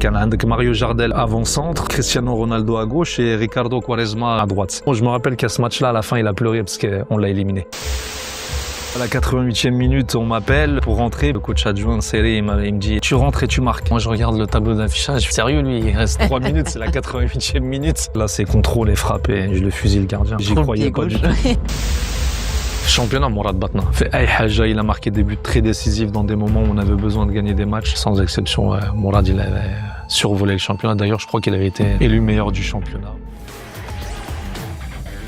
كان عندك Mario Jardel avant-centre, Cristiano Ronaldo à gauche et Ricardo Quaresma à droite. Moi, je me rappelle qu'à ce match-là, à la fin, il a pleuré parce qu'on l'a éliminé. À la 88e minute, on m'appelle pour rentrer. Le coach adjoint, Serré, il me dit « Tu rentres et tu marques ». Moi, je regarde le tableau d'affichage. Sérieux, lui, il reste 3 minutes, c'est la 88e minute. Là, c'est contrôle et frappe et je le fusille le gardien. J'y croyais pas du tout. Championnat, Mourad Batna. Fait Aïe Haja, il a marqué des buts très décisifs dans des moments où on avait besoin de gagner des matchs. Sans exception, Mourad, il avait survolé le championnat. D'ailleurs, je crois qu'il avait été élu meilleur du championnat.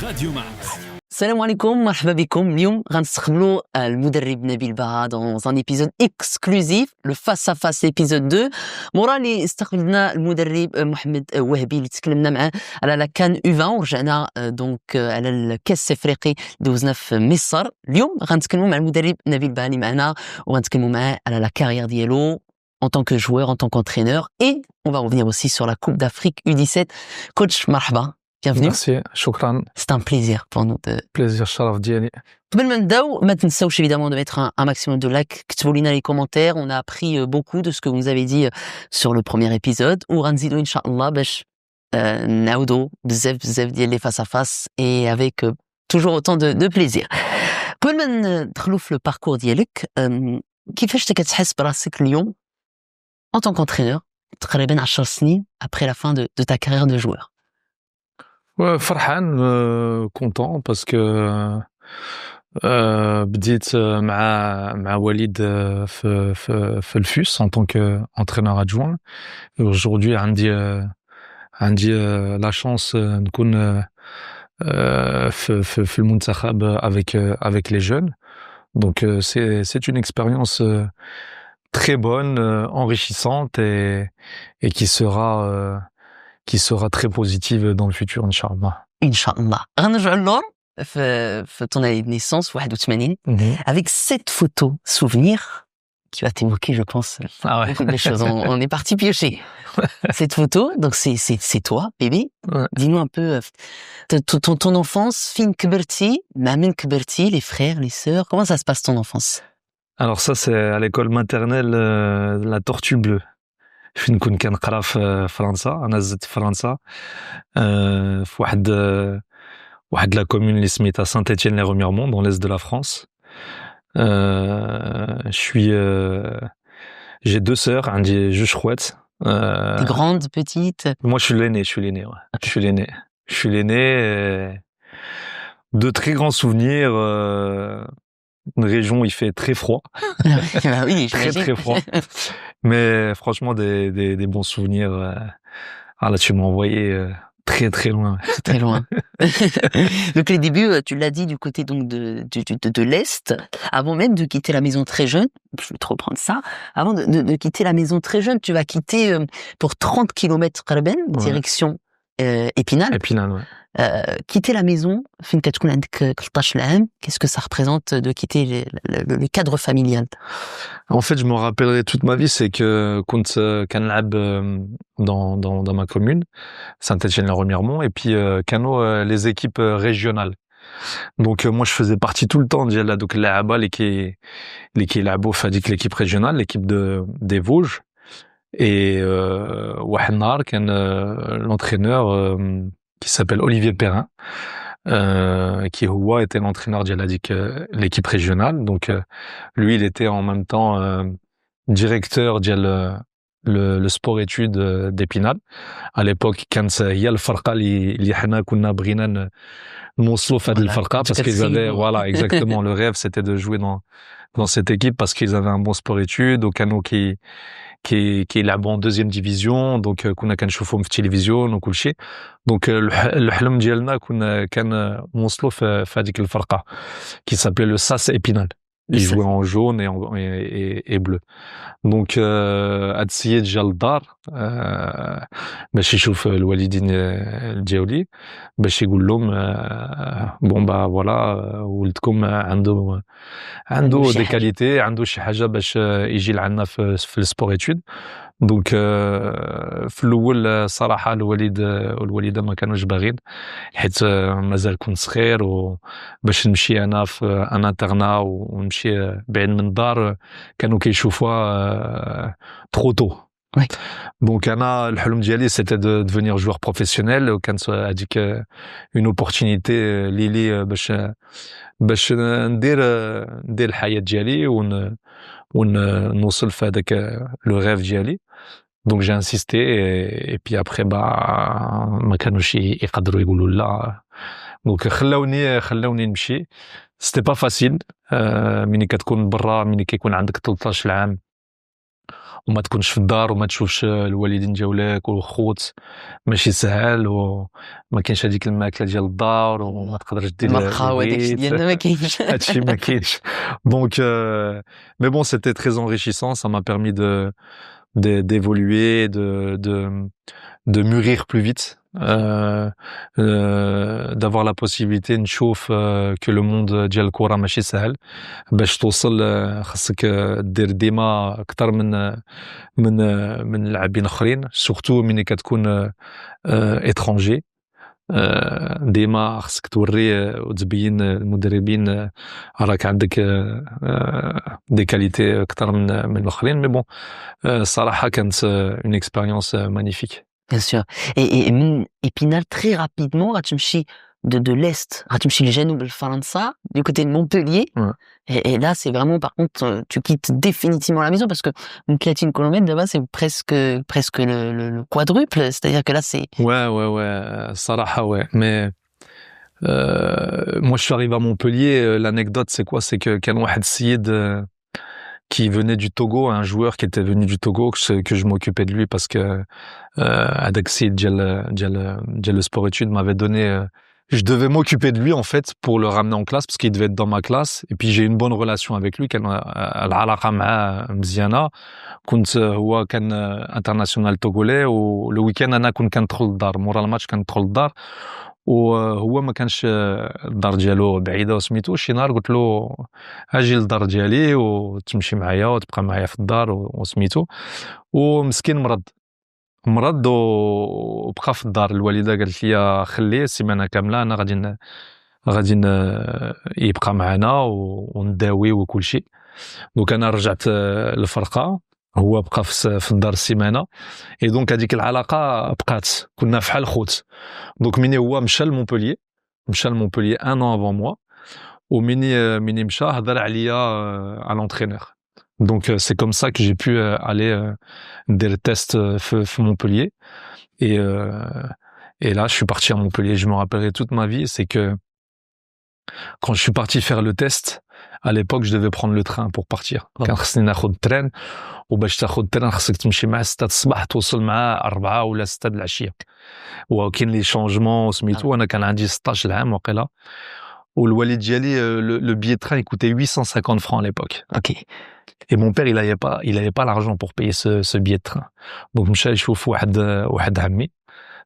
Radio Max. Salam alaikum, marhaba bikoum. اليوم غنستقبلوا المدرب نبيل بها dans un épisode exclusif, le face à face épisode 2. مورا اللي استقبلنا المدرب محمد وهبي اللي تكلمنا معاه على لا كان U20 ورجعنا دونك على الكاس الافريقي دوزنا في مصر. اليوم غنتكلموا مع المدرب نبيل بها اللي معنا وغنتكلموا معاه على لا كارير ديالو en tant que joueur, en tant qu'entraîneur, et on va revenir aussi sur la Coupe d'Afrique U17. Coach, marhaba. Bienvenue. Merci, shukran. C'est un plaisir pour nous de... Plaisir, sharaf ديالي. قبل ما نبداو ما تنساوش évidemment de mettre un maximum de likes, كتبوا لنا les commentaires. On a appris beaucoup de ce que vous nous avez dit sur le premier épisode. وغنزيدو ان شاء الله باش نعاودوا بزاف ديال les face à face et avec toujours autant de plaisir. قبل ما ندخلوا في le parcours ديالك كيفاش كتحس براسك اليوم en tant qu'entraîneur تقريبا 10 سنين après la fin de ta carrière de joueur? Ouais, فرحان, content parce que بديت مع وليد في الFUS en tant qu'entraîneur adjoint. Aujourd'hui عندي la chance نكون في المنتخب avec les jeunes. Donc c'est une expérience très bonne, enrichissante et qui sera très positive dans le futur, Inch'Allah. Inch'Allah. غنرجعوا للور في ton année de naissance 81 avec cette photo souvenir qui va t'évoquer, je pense, les choses. On est parti piocher. Cette photo, donc c'est toi, bébé. Ouais. Dis-nous un peu ton enfance, fin كبرتي, مع من كبرتي, les frères, les sœurs, comment ça se passe ton enfance? Alors ça, c'est à l'école maternelle la Tortue Bleue. فين كنقرا في فرنسا. انا زدت في فرنسا في واحد لا كومون اللي سميتها Saint-Étienne-les-Remiremont dans l'est de la France. J'ai 2 sœurs, عندي جوج خوات. T'es grande, petite? Moi je suis l'aîné, ouais. Okay. Je suis l'aîné. De très grands souvenirs. Une région où il fait très froid. Bah oui, très froid. Mais franchement, des bons souvenirs. Là, tu m'as envoyé très loin. Très loin. Donc les débuts, tu l'as dit, du côté donc de l'Est, avant même de quitter la maison très jeune, je vais te reprendre ça, avant de quitter la maison très jeune, tu vas quitter pour 30 km direction Épinal. Épinal, ouais. Quitter la maison, فين كتكون عندك 13 عام, qu'est-ce que ça représente de quitter le cadre familial? En fait, je me rappellerai toute ma vie, c'est que كنت كنلعب dans ma commune, Saint-Étienne-les-Remiremont, et puis كانوا les équipes régionales. Donc moi je faisais partie tout le temps ديال دوك اللعابه اللي كيلعبوا في هذيك l'équipe régionale, l'équipe des Vosges. Et واحد النهار كان l'entraîneur qui s'appelle Olivier Perrin, qui était l'entraîneur de l'équipe régionale. Donc lui, il était en même temps directeur de le sport-études d'Épinal. À l'époque, كانت هي الفرقة اللي حنا كنا بغينا نوصلوا في هذه الفرقة parce qu'ils avaient voilà exactement le rêve c'était de jouer dans cette équipe parce qu'ils avaient un bon sport-études au Cano qui est là en deuxième division, donc كنا كنشوفوهم في التلفزيون وكل شيء. Donc الحلم ديالنا كان نوصلوا في هذيك الفرقة qui s'appelait le SAS Épinal. Ils jouaient en jaune et bleu. Donc هاد السيد جا للدار باش يشوف الوالدين ديالي باش يقول لهم بون با فوالا ولدكم عنده دي كاليتي, عنده شي حاجه باش يجي لعنا في السبور ايتود. دونك في الاول صراحه الوالد والوالده ما كانوش باغين حيت مازال كنت صغير وباش نمشي انا في ان انترنا ونمشي بعيد من الدار كانوا كيشوفوها ترو تو Oui. Donc انا الحلم ديالي c'était de devenir joueur professionnel وكانت هذيك une opportunité ليلي باش ندير الحياة ديالي ونوصل في هذاك لو ريف ديالي. Donc j'ai insisté et puis après ما كانوش يقدروا يقولوا لا. Donc خلاوني نمشي. C'était pas facile. ملي كتكون برا ملي كيكون عندك 13 عام وما تكونش في الدار وما تشوفش الوالدين ديالك والخوت ماشي سهل وما كاينش هذيك الماكله ديال الدار وما تقدرش دير المرخا وداكشي ديالنا ما كاينش. هادشي ما كاينش. Donc mais bon c'était très enrichissant, ça m'a permis d'évoluer, de mûrir plus vite, d'avoir la possibilité نشوف que le monde ديال الكرة ماشي سهل. باش توصل خاصك دير ديما اكثر من لاعبين اخرين surtout ملي كتكون étranger. ديما خاصك توري وتبين المدربين راك عندك دي كاليتي اكثر من الاخرين. مي بون الصراحه كانت une expérience magnifique. Bien sûr. Et من Épinal très rapidement غتمشي de l'est غتمشي لجنوب الفرنسا du côté de Montpellier. Ouais. Et là c'est vraiment par contre tu quittes définitivement la maison parce que من 30 km là-bas c'est presque le quadruple, c'est-à-dire que là c'est Ouais الصراحه ouais. Mais moi je suis arrivé à Montpellier, l'anecdote c'est quoi, c'est que كان واحد السيد qui venait du Togo, un joueur qui était venu du Togo, que je m'occupais de lui parce que Adaxi Djel le sport études m'avait donné, je devais m'occuper de lui en fait pour le ramener en classe parce qu'il devait être dans ma classe. Et puis j'ai eu une bonne relation avec lui, كان العلاقة معاه مزيانة. هو كان international togolais ولو ويكاند انا كنت كندخل للدار مورا الماتش كندخل للدار وهو ما كانش الدار ديالو بعيده وسميتو. شي نهار قلت له اجي للدار ديالي وتمشي معايا وتبقى معايا في الدار وسميتو. ومسكين مرض وبقى في الدار. الوالده قالت لي خليه سيمانه كامله انا غادي يبقى معنا ونداوي وكل شيء. دونك انا رجعت للفرقه هو بقى في الدار السيمانه. اي دونك هذيك العلاقه بقات كنا بحال خوت. دونك ملي هو مشى لمونبوليي ان an avant moi ومني مشى هضر عليا à l'entraîneur. Donc c'est comme ça que j'ai pu aller ندير التست في Montpellier et là je suis parti à Montpellier. Je me rappellerai toute ma vie, c'est que quand je suis parti faire le test à l'époque je devais prendre le train pour partir. كان خصني ناخذ التران وباش تاخذ التران خصك تمشي مع 6 الصباح توصل مع 4 ولا 6 العشيه. وكاين لي شونجمون سميتو. انا كان عندي 16 عام وقيلا والوالد ديالي le billet de train il coûtait 850 francs à l'époque. OK. Et mon père il avait pas l'argent pour payer ce billet de train. Donc مشى يشوف واحد عمي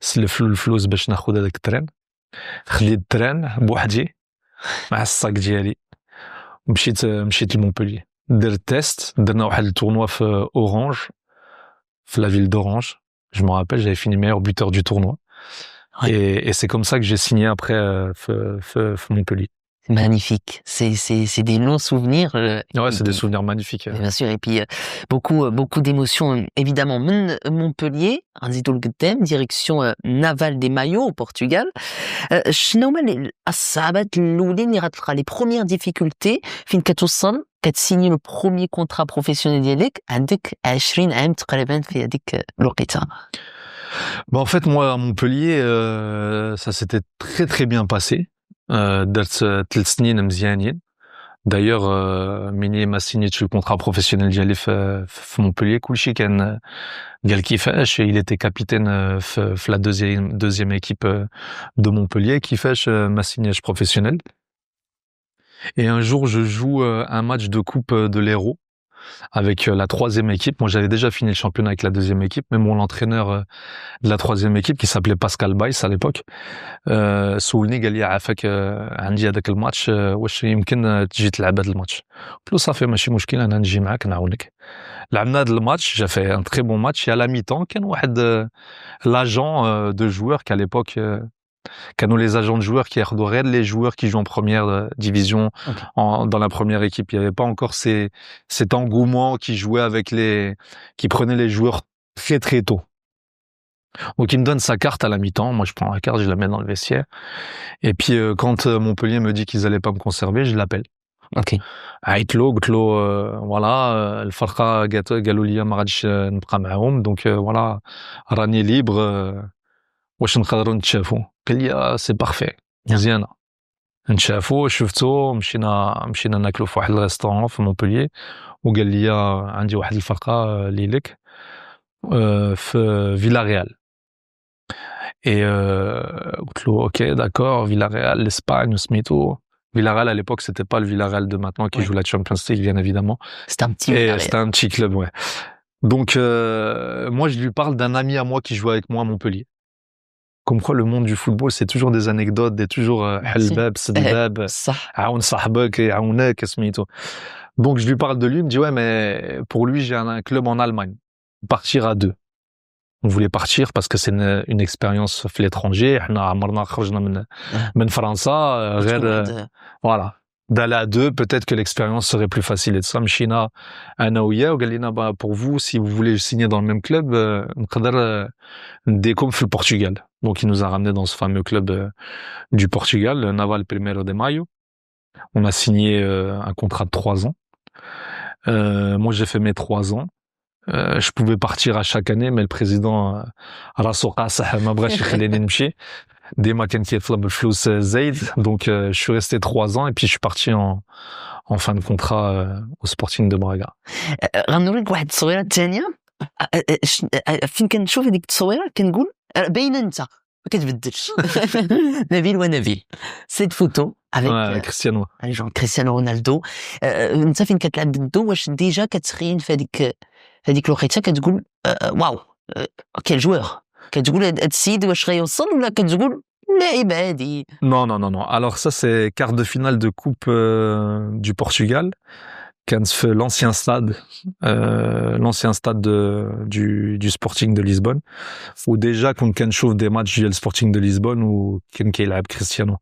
سلف له الفلوس باش ناخذ هذاك التران. خديت التران بوحدي مع الصاك ديالي مشيت لمونبوليي. درت تيست درنا واحد التورنوا في اورانج في لا فيل d'Orange. Je me rappelle, j'avais fini meilleur buteur du tournoi. Ouais. Et c'est comme ça que j'ai signé après Montpellier. Magnifique. C'est des longs souvenirs. Ouais, c'est des souvenirs magnifiques. Bien sûr. Et puis, beaucoup d'émotions, évidemment. Montpellier, نزيدو لقدام, direction navale des maillots au Portugal. شنو هما الصعوبات الأولين اللي غتلقى les premières difficultés فين كتوصل كتسيني le premier contrat professionnel ديالك عندك 20 عام تقريبا في هذيك الوقيته؟ Bah en fait moi à Montpellier ça s'était très très bien passé. درت 3 سنين مزيانين. D'ailleurs ملي ما سينيتش الكونترا بروفيسيونيل ديالي في مونبوليي كلشي كان قال كيفاش. il était capitaine في la deuxième équipe de Montpellier. كيفاش ما سينياش professionnel. Et un jour je joue un match de coupe de l'Hérault avec la 3e équipe. Moi j'avais déjà fini le championnat avec la 2e équipe, mais l'entraîneur de la 3e équipe qui s'appelait Pascal Baïs à l'époque سولني قال لي عافاك عندي هذاك الماتش واش يمكن تجي تلعب هذا الماتش. قلت له صافي ماشي مشكل انا نجي معاك نعاونك. لعبنا هذا الماتش. جا في ان تري بون ماتش. يا لا ميتون كان واحد l'agent de joueurs qu'à l'époque كانوا les agents de joueurs qui ياخذوا غير les joueurs qui jouent en première division. Okay. Dans la première équipe il y avait pas encore cet engouement qui jouait avec qui prenait les joueurs très très tôt. Donc il me donne sa carte à la mi-temps, moi je prends la carte, je la mets dans le vestiaire. Et puis quand Montpellier me dit qu'ils allaient pas me conserver, je l'appelle. اوكي عيط له قلت له voilà الفرقة قالوا لي ما غاديش نبقى معاهم donc voilà راني ليبر واش نقدروا نتشافوا قال لي سي بارفي مزيانه نتشافوا شفتو مشينا ناكلوا في واحد الريستورون في مونبولييه وقال لي عندي واحد الفرقة اللي لك في فيلا ريال et قلت له ok d'accord Villarreal l'Espagne سميتو Villarreal à l'époque c'était pas le Villarreal de maintenant qui joue la Champions League bien évidemment c'était un petit et c'était un petit club ouais donc moi je lui parle d'un ami à moi qui jouait avec moi à Montpellier comme quoi le monde du football c'est toujours des anecdotes des toujours حلباب سدباب صح عاون صاحبك يعاونك سميتو donc je lui parle de lui il me dit ouais mais pour lui j'ai un club en Allemagne partir à deux on voulait partir parce que c'est une expérience في l'étranger احنا عمرنا خرجنا من فرنسا غير voilà d'aller à deux peut-être que l'expérience serait plus facile et de ça مشينا انا وياه وقال لنا bah pour vous si vous voulez signer dans le même club نقدر نديكم في البرتغال donc il nous a ramené dans ce fameux club du Portugal le Naval Primeiro de Maio on a signé un contrat de 3 ans moi j'ai fait mes 3 ans je pouvais partir à chaque année mais le président راسو قاصح ما بغاش يخليني نمشي ديما كان كيطلب الفلوس زايد donc je suis resté 3 ans et puis je suis parti en fin de contrat au Sporting de Braga. غنوريك واحد التصويره الثانيه فين كنشوف هذيك التصويره كنقول باينه انت ما كتبدلش نبيل ونبيل سيت فوتو avec كريستيانو كريستيانو رونالدو انت فين كتلعب ضدو واش ديجا كتخيل في هذيك الوقيته كتقول واو كيل جوور كتقول هاد السيد واش غيوصل ولا كتقول لاعب عادي non non non non alors ça c'est quart de finale de coupe du Portugal كان في l'ancien stade du Sporting de Lisbonne où déjà كنت كنشوف des matchs ديال Sporting de Lisbonne où كان كيلعب كريستيانو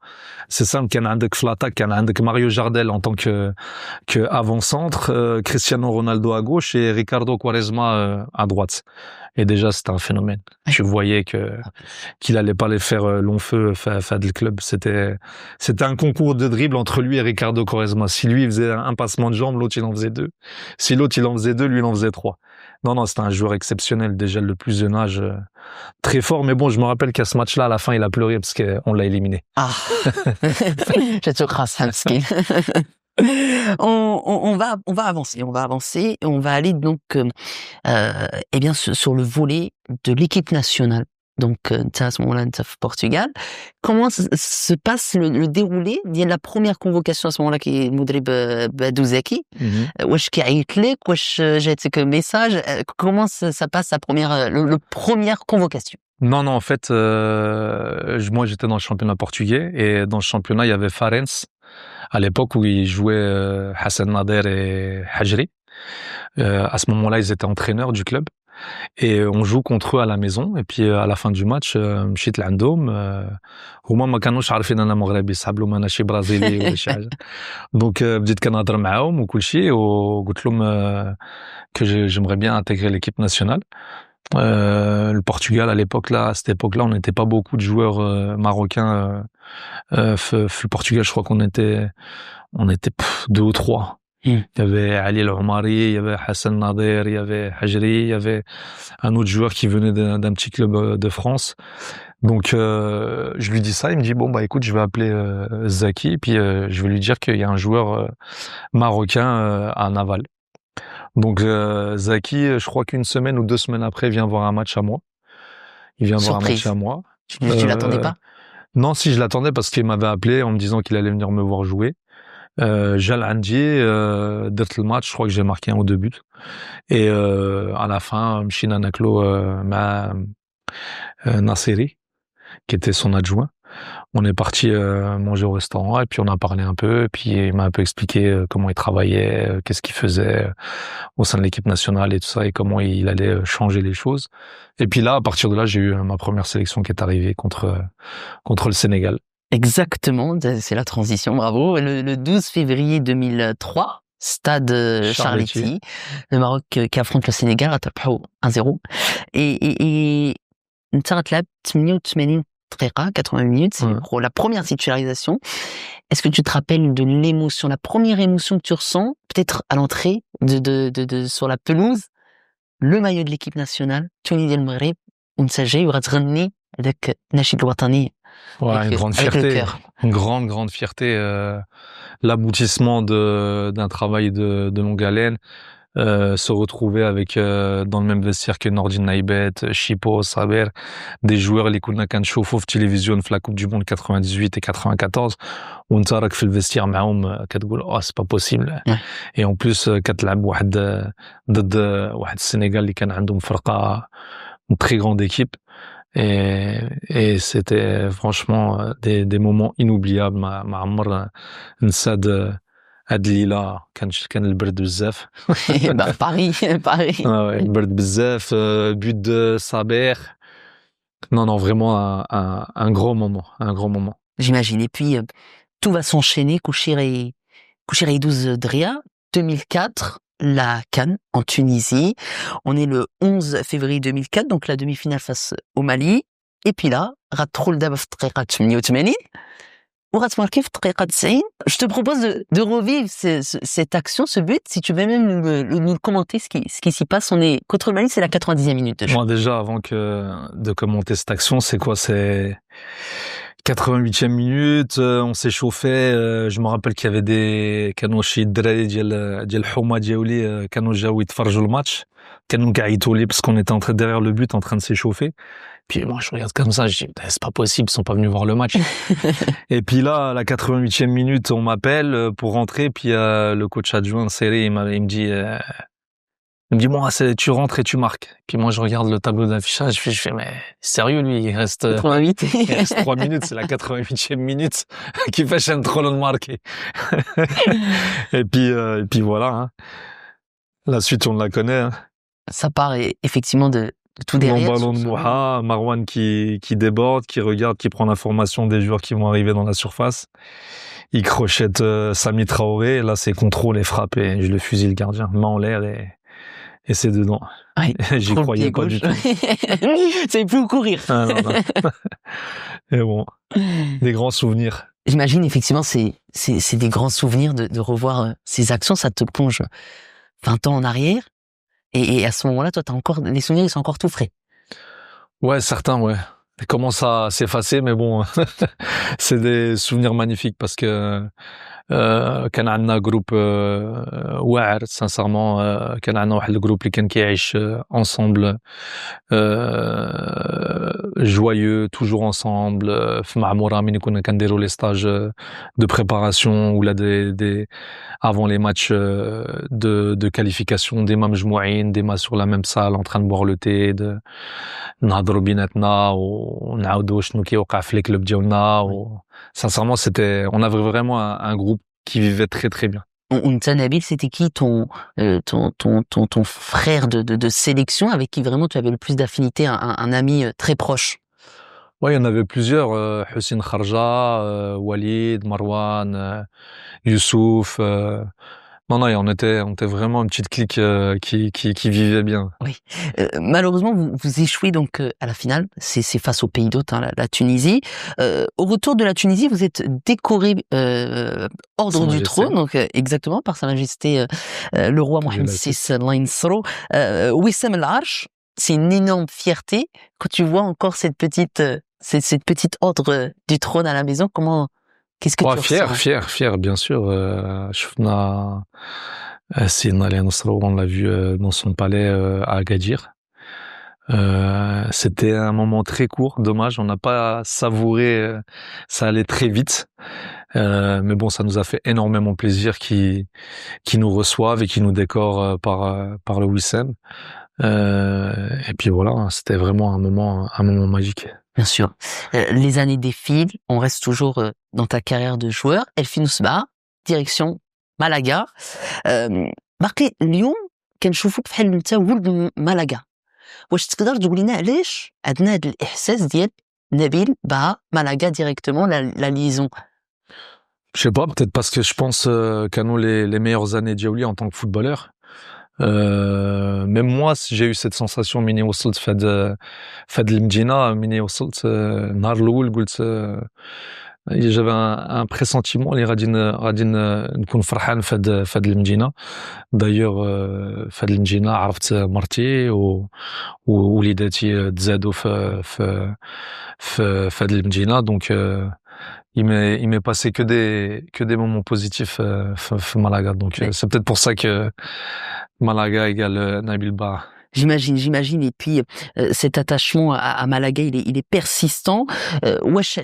c'est simple كان عندك في l'attaque كان عندك Mario Jardel en tant que avant-centre Cristiano Ronaldo à gauche et Ricardo Quaresma à droite et déjà c'était un phénomène tu voyais qu'il allait pas les faire long feu faire le club c'était un concours de dribble entre lui et Ricardo Quaresma si lui il faisait un passement de jambe l'autre il en faisait 2 si l'autre il en faisait 2 lui il en faisait 3 non c'était un joueur exceptionnel déjà le plus jeune âge très fort mais bon je me rappelle qu'à ce match-là à la fin il a pleuré parce qu'on l'a éliminé j'ai tout crasse مسكين on va avancer et on va aller donc eh bien sur le volet de l'équipe nationale donc à ce moment-là tu es au Portugal comment se passe le déroulé ديال la première convocation à ce moment-là qui est المدرب بدو زكي واش كيعيط لك واش جاتك message comment ça passe la première convocation Non, en fait, moi j'étais dans le championnat portugais et dans le championnat il y avait Farense à l'époque où ils jouaient Hassan Nader et Hajri. À ce moment-là, ils étaient entraîneurs du club et on joue contre eux à la maison et puis à la fin du match مشيت لعندهم هما ما كانوش عارفين انا مغربي صحابلو ما انا شي برازيلي ولا شي حاجه donc بديت كنهضر معاهم وكل شيء وقلت لهم que j'aimerais bien intégrer l'équipe nationale. Le Portugal à l'époque là, à cette époque-là, on n'était pas beaucoup de joueurs marocains. Le Portugal, je crois qu'on était 2 ou 3. Il y avait Ali El-Omari, il y avait Hassan Nader, il y avait Hajri, il y avait un autre joueur qui venait d'un petit club de France. Donc je lui dis ça, il me dit bon bah écoute, je vais appeler Zaki, puis je vais lui dire qu'il y a un joueur marocain à Naval. Donc Zaki, je crois qu'une semaine ou 2 semaines après, vient voir un match à moi. Il vient voir un match à moi. Tu l'attendais pas? Non, si je l'attendais parce qu'il m'avait appelé en me disant qu'il allait venir me voir jouer. Jal Andi, درت le match, je crois que j'ai marqué 1 ou 2 buts. Et à la fin, مشينا ناكلو مع Nasseri, qui était son adjoint. On est parti manger au restaurant et puis on a parlé un peu et puis il m'a un peu expliqué comment il travaillait, qu'est-ce qu'il faisait au sein de l'équipe nationale et tout ça et comment il allait changer les choses. Et puis là, à partir de là, j'ai eu ma première sélection qui est arrivée contre le Sénégal. Exactement, c'est la transition, bravo. Le 12 février 2003, stade Charletti, le Maroc qui affronte le Sénégal, غتربحوا 1-0 et انت غتلعب 88 دقيقة 80 minutes, c'est pour la première titularisation. Est-ce que tu te rappelles de l'émotion, la première émotion que tu ressens, peut-être à l'entrée sur la pelouse, le maillot de l'équipe nationale, تونس المغرب وانت جاي وغتغني هذاك النشيد الوطني. Ouais, une grande fierté, une grande fierté, l'aboutissement d'un travail de longue haleine, se retrouver avec dans le même vestiaire que Nordin Naibet, Chipo, Saber, des joueurs اللي كنا كنشوفوا في التلفزيون في la Coupe du Monde 98 et 94 وانت راك في الفستير معاهم كتقول c'est pas possible. Et en plus كتلعب ضد واحد السنغال اللي كان عندهم فرقة une très grande équipe. Et c'était franchement des moments inoubliables. ما عمر ننسى هاد الليلة كان البرد بزاف. Paris. Ouais, البرد بزاف, but de Saber. Non, vraiment un grand moment. J'imagine. Et puis tout va s'enchaîner. Kouchir et 12 Dria, 2004. La CAN en Tunisie. On est le 11 février 2004, donc la demi-finale face au Mali. Et puis là, غتدخل دابا في الدقيقة 88 وغتماركي في الدقيقة 90. Je te propose de revivre cette action, ce but, si tu veux même nous commenter ce qui s'y passe. On est contre le Mali, c'est la 90e minute de jeu. Moi déjà, avant de commenter cette action, c'est quoi? C'est 88e minute, on s'est chauffé, je me rappelle qu'il y avait كانوا شي الدراري ديال الحومة ديالي كانوا جاو يتفرجوا الماتش, كانوا كيعيطوا لي parce qu'on était derrière le but en train de s'échauffer. Puis moi je regarde comme ça, je dis c'est pas possible, ils sont pas venus voir le match. Et puis là à la 88e minute, on m'appelle pour rentrer, puis le coach adjoint Serré, il me dit moi tu rentres et tu marques. Puis moi je regarde le tableau d'affichage, je fais mais sérieux lui, il reste 3 minutes, c'est la 88e minute qui fait un trop long de marquer. et puis voilà, hein. La suite on la connaît, hein. Ça part effectivement de tout derrière. Mon ballon de Mouha, Marwan qui déborde, qui regarde, qui prend l'information des joueurs qui vont arriver dans la surface. Il crochette Sami Traoré, là c'est contrôle et frappe et je le fusille le gardien, main en l'air et c'est dedans. Oui, j'y croyais pas du tout. C'est plus où courir. Ah, non. Et bon, des grands souvenirs. J'imagine effectivement c'est des grands souvenirs de revoir ces actions, ça te plonge 20 ans en arrière. Et à ce moment-là, toi, les souvenirs, ils sont encore tout frais. Ouais, certains, ouais. Ils commencent à s'effacer, mais bon, c'est des souvenirs magnifiques parce que كان عندنا جروب واعر sincèrement, كان عندنا واحد الجروب اللي كان كيعيش ensemble, joyeux, toujours ensemble. في معمورة ملي كنا كنديروا les stages de préparation ou là avant les matchs de qualification, ديما مجموعين, ديما sur la même salle en train de boire le thé, نهضروا بيناتنا ونعاودوا شنو كيوقع في les clubs ديالنا. Sincèrement, on avait vraiment un groupe qui vivait très très bien. Nabil, c'était qui ton frère de sélection avec qui vraiment tu avais le plus d'affinité, un ami très proche? Ouais, il y en avait plusieurs, Hussein Kharja, Walid, Marwan, Youssouf. Non, on était vraiment une petite clique qui vivait bien. Oui. Malheureusement, vous échouez donc à la finale. C'est face au pays d'hôte, hein, la Tunisie. Au retour de la Tunisie, vous êtes décoré ordre du trône, donc exactement par Sa Majesté le roi Mohamed VI Al-Nasro. Wissam El Arch, c'est une énorme fierté quand tu vois encore cette petite ordre du trône à la maison. Qu'est-ce que tu ressens? Fier, bien sûr. شفنا سيدنا علي نصر, on l'a vu dans son palais à Agadir. C'était un moment très court, dommage, on n'a pas savouré, ça allait très vite. Mais bon, ça nous a fait énormément plaisir qui nous reçoivent et qui nous décorent par le Wissem. Et puis voilà, c'était vraiment un moment magique. Bien sûr. Les années défilent, on reste toujours dans ta carrière de joueur. Elfin Ousba, direction Malaga. باقي اليوم كنشوفوك بحال انت ولد مالاغا. واش تقدر تقول لنا علاش عندنا هذا الاحساس ديال نبيل با مالاغا ديريكتومون لا ليزون؟ Je sais pas, peut-être parce que je pense qu'Ano les meilleures années d'Yaouli en tant que footballeur. Même moi, si j'ai eu cette sensation مني وصلت في هاد المدينة مني وصلت النهار الأول قلت j'avais un pressentiment اللي غادي نكون فرحان في هاد المدينة. D'ailleurs في هاد المدينة عرفت مرتي ووليداتي تزادوا في هاد المدينة. Donc il m'est passé que des moments positifs في Malaga. Donc c'est peut-être pour ça que Malaga égale Nabil Bah. J'imagine. Et puis, cet attachement à Malaga, il est persistant. Wesh,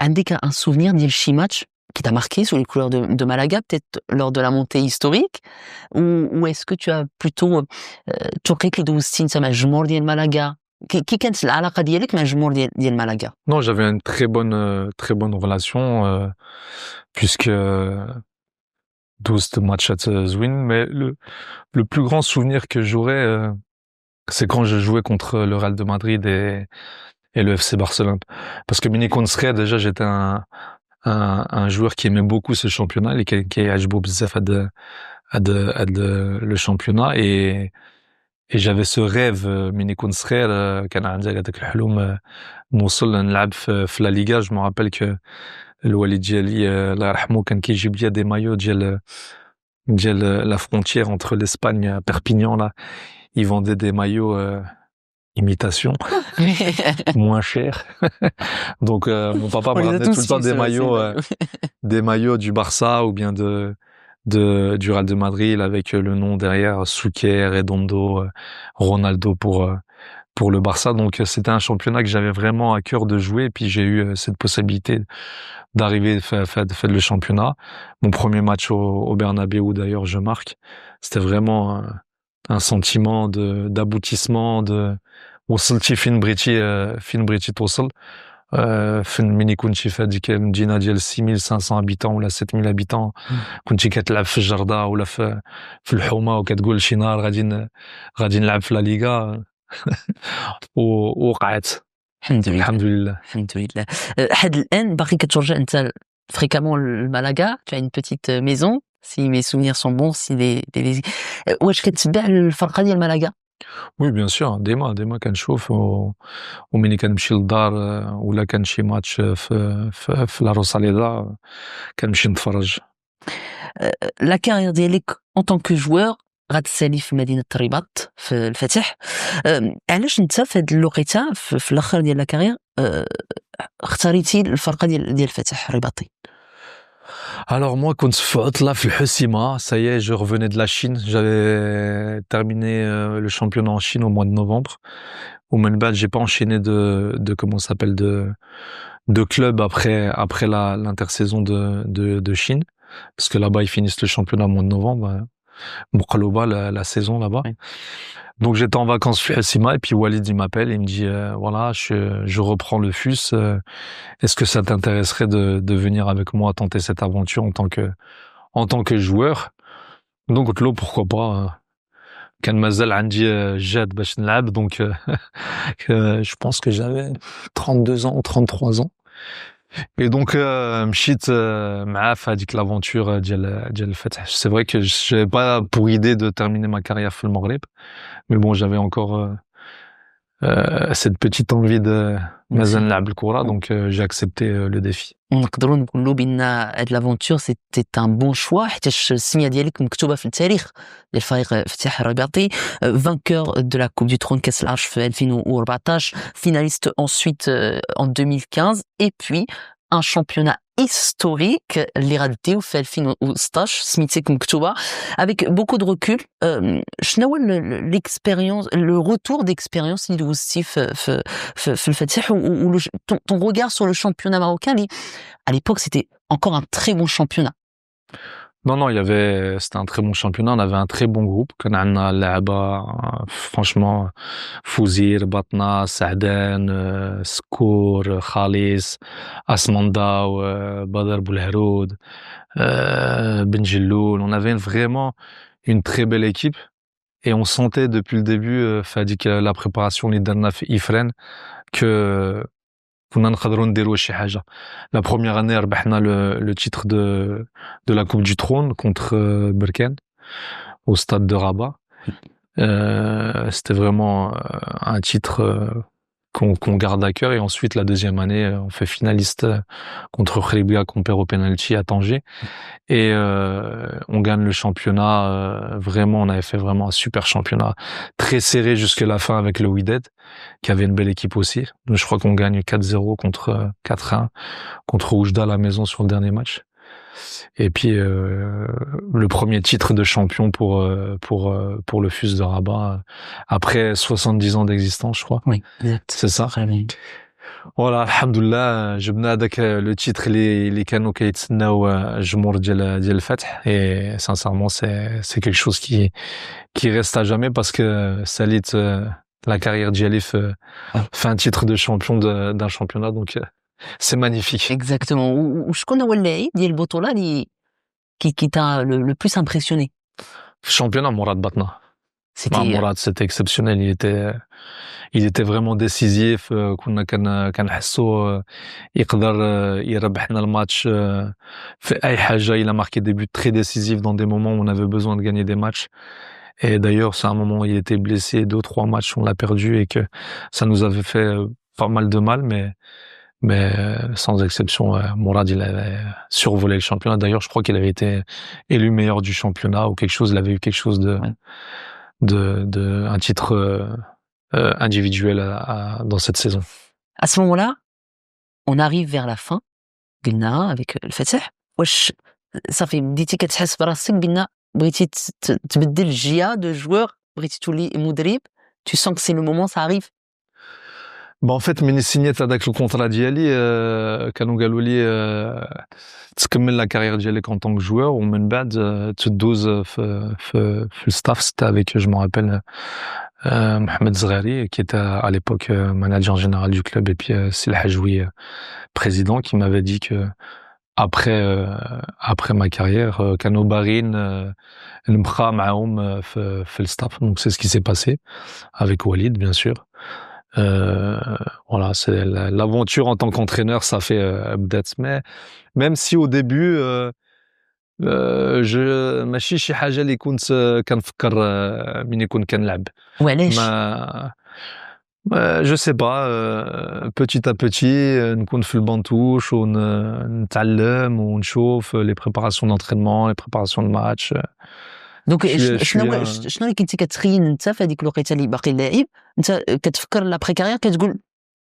عندك un souvenir ديال شي match qui t'a marqué sous les couleurs de Malaga, peut-être lors de la montée historique, ou est-ce que tu as plutôt توقيت اللي دوزتي انت مع الجمهور ديال مالاغا؟ كي كانت العلاقة ديالك مع الجمهور ديال مالاغا؟ Non, j'avais une très bonne relation puisque 12 matchs à Zwin, mais le plus grand souvenir que j'aurais c'est quand je jouais contre le Real de Madrid et le FC Barcelone. Parce que Mini Konsre, déjà, j'étais un joueur qui aimait beaucoup ce championnat, et qui a joué bzaf le championnat, et j'avais ce rêve Mini Konsre, كان عندي هذاك الحلم نوصل نلعب في لا ليغا. Je me rappelle que الوالد ديالي الله يرحمه كان كيجيب لي des maillots ديال la frontière entre l'Espagne et Perpignan là. Ils vendaient des maillots imitation, moins cher. Donc mon papa me ramenait tout le temps des maillots du Barça ou bien du Real de Madrid avec le nom derrière, Souquer, Redondo, Ronaldo pour le Barça. Donc c'était un championnat que j'avais vraiment à cœur de jouer, et puis j'ai eu cette possibilité d'arriver faire le championnat. Mon premier match au Bernabéu d'ailleurs, je marque. C'était vraiment un sentiment d'aboutissement, وصلتي فين بغيتي توصل. فين ملي كنتي في هذيك المدينه ديال 6500 habitants ولا 7000 habitants كنتي كتلعب في الجردة ولا في الحومه وكتقول شي نهار غادي نلعب في لا ليغا. ووقعت الحمد لله. حد الان باقي كترجع انت fréquemment لمالاغا؟ tu as une petite maison si mes souvenirs sont bons, si les واش كتبع الفرقه ديال مالاغا؟ Oui, bien sûr. ديما كنشوف وملي كنمشي للدار ولا كان شي ماتش في لا روساليدا كنمشي نتفرج. لا كارير ديالك en tant que joueur غتسالي في مدينة الرباط في الفتح. علاش انت في هاد الوقيته في الاخر ديال لا كارير اختاريتي الفرقه ديال الفتح الرباطي؟ Alors moi, كنت في عطلة في الحسيمة, ça y est, je revenais de la Chine. J'avais terminé le championnat en Chine au mois de novembre. Au Melbourne, j'ai pas enchaîné de comment ça s'appelle de club après l'intersaison de Chine, parce que là-bas ils finissent le championnat au mois de novembre. Moukhaloba, la saison là-bas. Oui. Donc j'étais en vacances chez Hassima, et puis Walid il m'appelle et il me dit voilà, je reprends le FUS, est-ce que ça t'intéresserait de venir avec moi tenter cette aventure en tant que joueur? Donc قلت له pourquoi pas. كان مازال عندي جاد باش نلعب, donc je pense que j'avais 32 ans ou 33 ans. Et donc مشيت معاه في هذيك l'aventure ديال الفتح. C'est vrai que j'avais pas pour idée de terminer ma carrière في المغرب, mais bon, j'avais encore cette petite envie de مازال نلعب الكرة, donc j'ai accepté le défi. نقدروا نقولوا بان هاد لافونتور سيتي ان بون شوا, حيتاش السميه ديالك مكتوبه في التاريخ ديال الفريق فتح الرباطي. vainqueur de la Coupe du Trône كاس العرش في 2014, finaliste ensuite en 2015, et puis un championnat historique اللي غاديو في 2016 سميتك مكتوبه. avec beaucoup de recul, شنو هو l'expérience, le retour d'expérience اللي دوزتي في الفتح, ou ton regard sur le championnat marocain اللي à l'époque c'était encore un très bon championnat? Non, c'était un très bon championnat, on avait un très bon groupe. كان عندنا لعبة franchement فوزير, بطنا, سعدان, سكور, خالص, أسمنداو, بدر بولهرود, بن جلول. On avait vraiment une très belle équipe, et on sentait depuis le début, la préparation اللي درنا في إفران, que كنا نقدروا نديروا شي حاجة. La première année ربحنا le titre de la Coupe du Trône contre Berkane au stade de Rabat. C'était vraiment un titre qu'on garde à cœur, et ensuite la deuxième année on fait finaliste contre Khribia qu'on perd au penalty à Tanger, et on gagne le championnat. Vraiment, on avait fait vraiment un super championnat, très serré jusqu'à la fin avec le Wydad qui avait une belle équipe aussi. Je crois qu'on gagne 4-0 contre 4-1 contre Oujda à la maison sur le dernier match. Et puis le premier titre de champion pour le FUS de Rabat après 70 ans d'existence, je crois. Oui, exact. C'est ça. Très bien. Voilà, alhamdoulilah, جبنا هذاك le titre اللي كانوا كيتسناو الجمهور ديال الفتح, et sincèrement c'est quelque chose qui reste à jamais, parce que salit la carrière ديالي fait un titre de champion d'un championnat, donc c'est magnifique. Exactement. وشكون هو اللاعب ديال البطولة اللي qui t'a le plus impressionné? Championnat, Mourad Batna. C'était Mourad, c'était exceptionnel. Il était vraiment décisif. كنا كنحسو يقدر يربحنا الماتش في أي حاجة. Il a marqué des buts très décisifs dans des moments où on avait besoin de gagner des matchs. Et d'ailleurs, c'est un moment où il était blessé, 2-3 matchs, on l'a perdu, et que ça nous avait fait pas mal de mal, mais sans exception, Mourad, il avait survolé le championnat. D'ailleurs, je crois qu'il avait été élu meilleur du championnat ou quelque chose. Il avait eu quelque chose un titre individuel dans cette saison. À ce moment-là, on arrive vers la fin, قلنا avec الفتح. واش صافي بديتي كتحس براسك بان بغيتي تبدل الجهه دو جوور, بغيتي تولي مدرب, tu sens que c'est le moment, ça arrive? En fait, ملي سينيت هذاك الكونترا ديالي كانوا قالوا لي تكمل لا كارير ديالك en tant que joueur, ومن بعد تدوز في الستاف. C'était avec, je me rappelle, Mohamed Zghari, qui était à l'époque manager général du club, et puis Sil Hajoui, président, qui m'avait dit que après ma carrière كانوا باغيين نبقى معاهم في الستاف. Donc c'est ce qui s'est passé avec Walid, bien sûr. Voilà, c'est l'aventure en tant qu'entraîneur, ça fait بدات. Mais même si au début je ماشي شي حاجه اللي كنت كنفكر ملي كنت كنلعب. وعلاش؟ je sais pas, petit à petit نكون في البان توش ونتعلم ونشوف les préparations d'entraînement, les préparations de match. دونك شنو اللي كنتي كتخيل انت في هذيك الوقيته اللي باقي لاعب؟ انت كتفكر لابري كارير, كتقول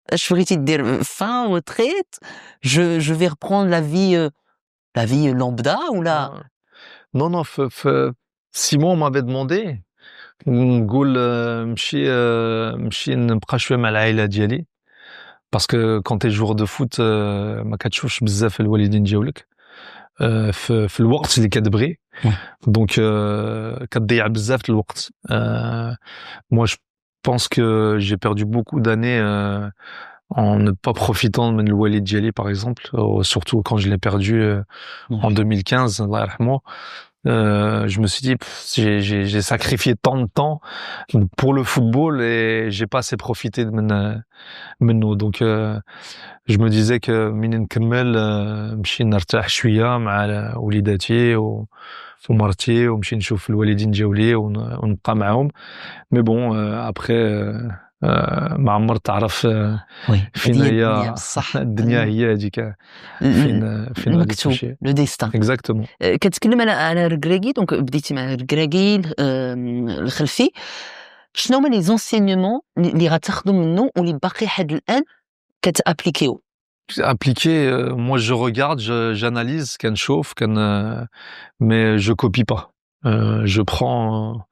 اش بغيتي دير فان وتريت, je vais reprendre la vie lambda ou là? Non, Simon m'avait demandé نقول نمشي نبقى شويه مع العائله ديالي, parce que quand t'es joueur de foot ما كتشوفش بزاف الوالدين ديالك في الوقت اللي كتبغي, donc كتضيع بزاف الوقت. Moi je pense que j'ai perdu beaucoup d'années en ne pas profitant de le Walid Djali, par exemple, surtout quand je l'ai perdu en 2015, Allah yarhamou. Je me suis dit, j'ai sacrifié tant de temps pour le football et j'ai pas assez profité de منه. Donc je me disais que من نكمل نمشي نرتاح شويه مع وليداتي ومرتي, ونمشي نشوف الوالدين ديالي ونبقى معاهم. Mais bon, après ما عمر تعرف فين هي الدنيا, هي هذيك فين المكتوب, لو ديستان. اكزاكتومون. كتكلم على ركراكي, دونك بديتي مع ركراكي الخلفي. شنو هما لي زونسينيومون اللي غتاخذوا منه واللي باقي حد الان كتابليكيو؟ Appliquer, moi je regarde, j'analyse, كنشوف, mais je copie pas. Je prends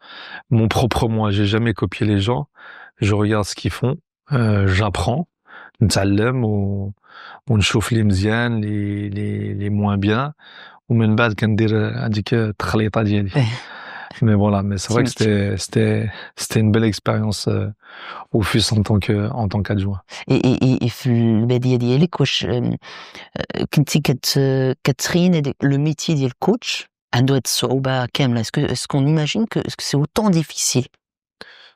mon propre moi, j'ai jamais copié les gens. Je regarde ce qu'ils font, j'apprends, نتعلم ونشوف لي مزيان les moins bien, ومن بعد كندير هذيك التخليطه ديالي. Mais voilà, mais c'est vrai que c'était une belle expérience au FUS en tant qu'adjoint. Et في البدايه ديالك واش كنتي كتخيل هذاك لو ميتي ديال الكوتش عنده هاد الصعوبه كامله؟ est-ce qu'on imagine que c'est autant difficile,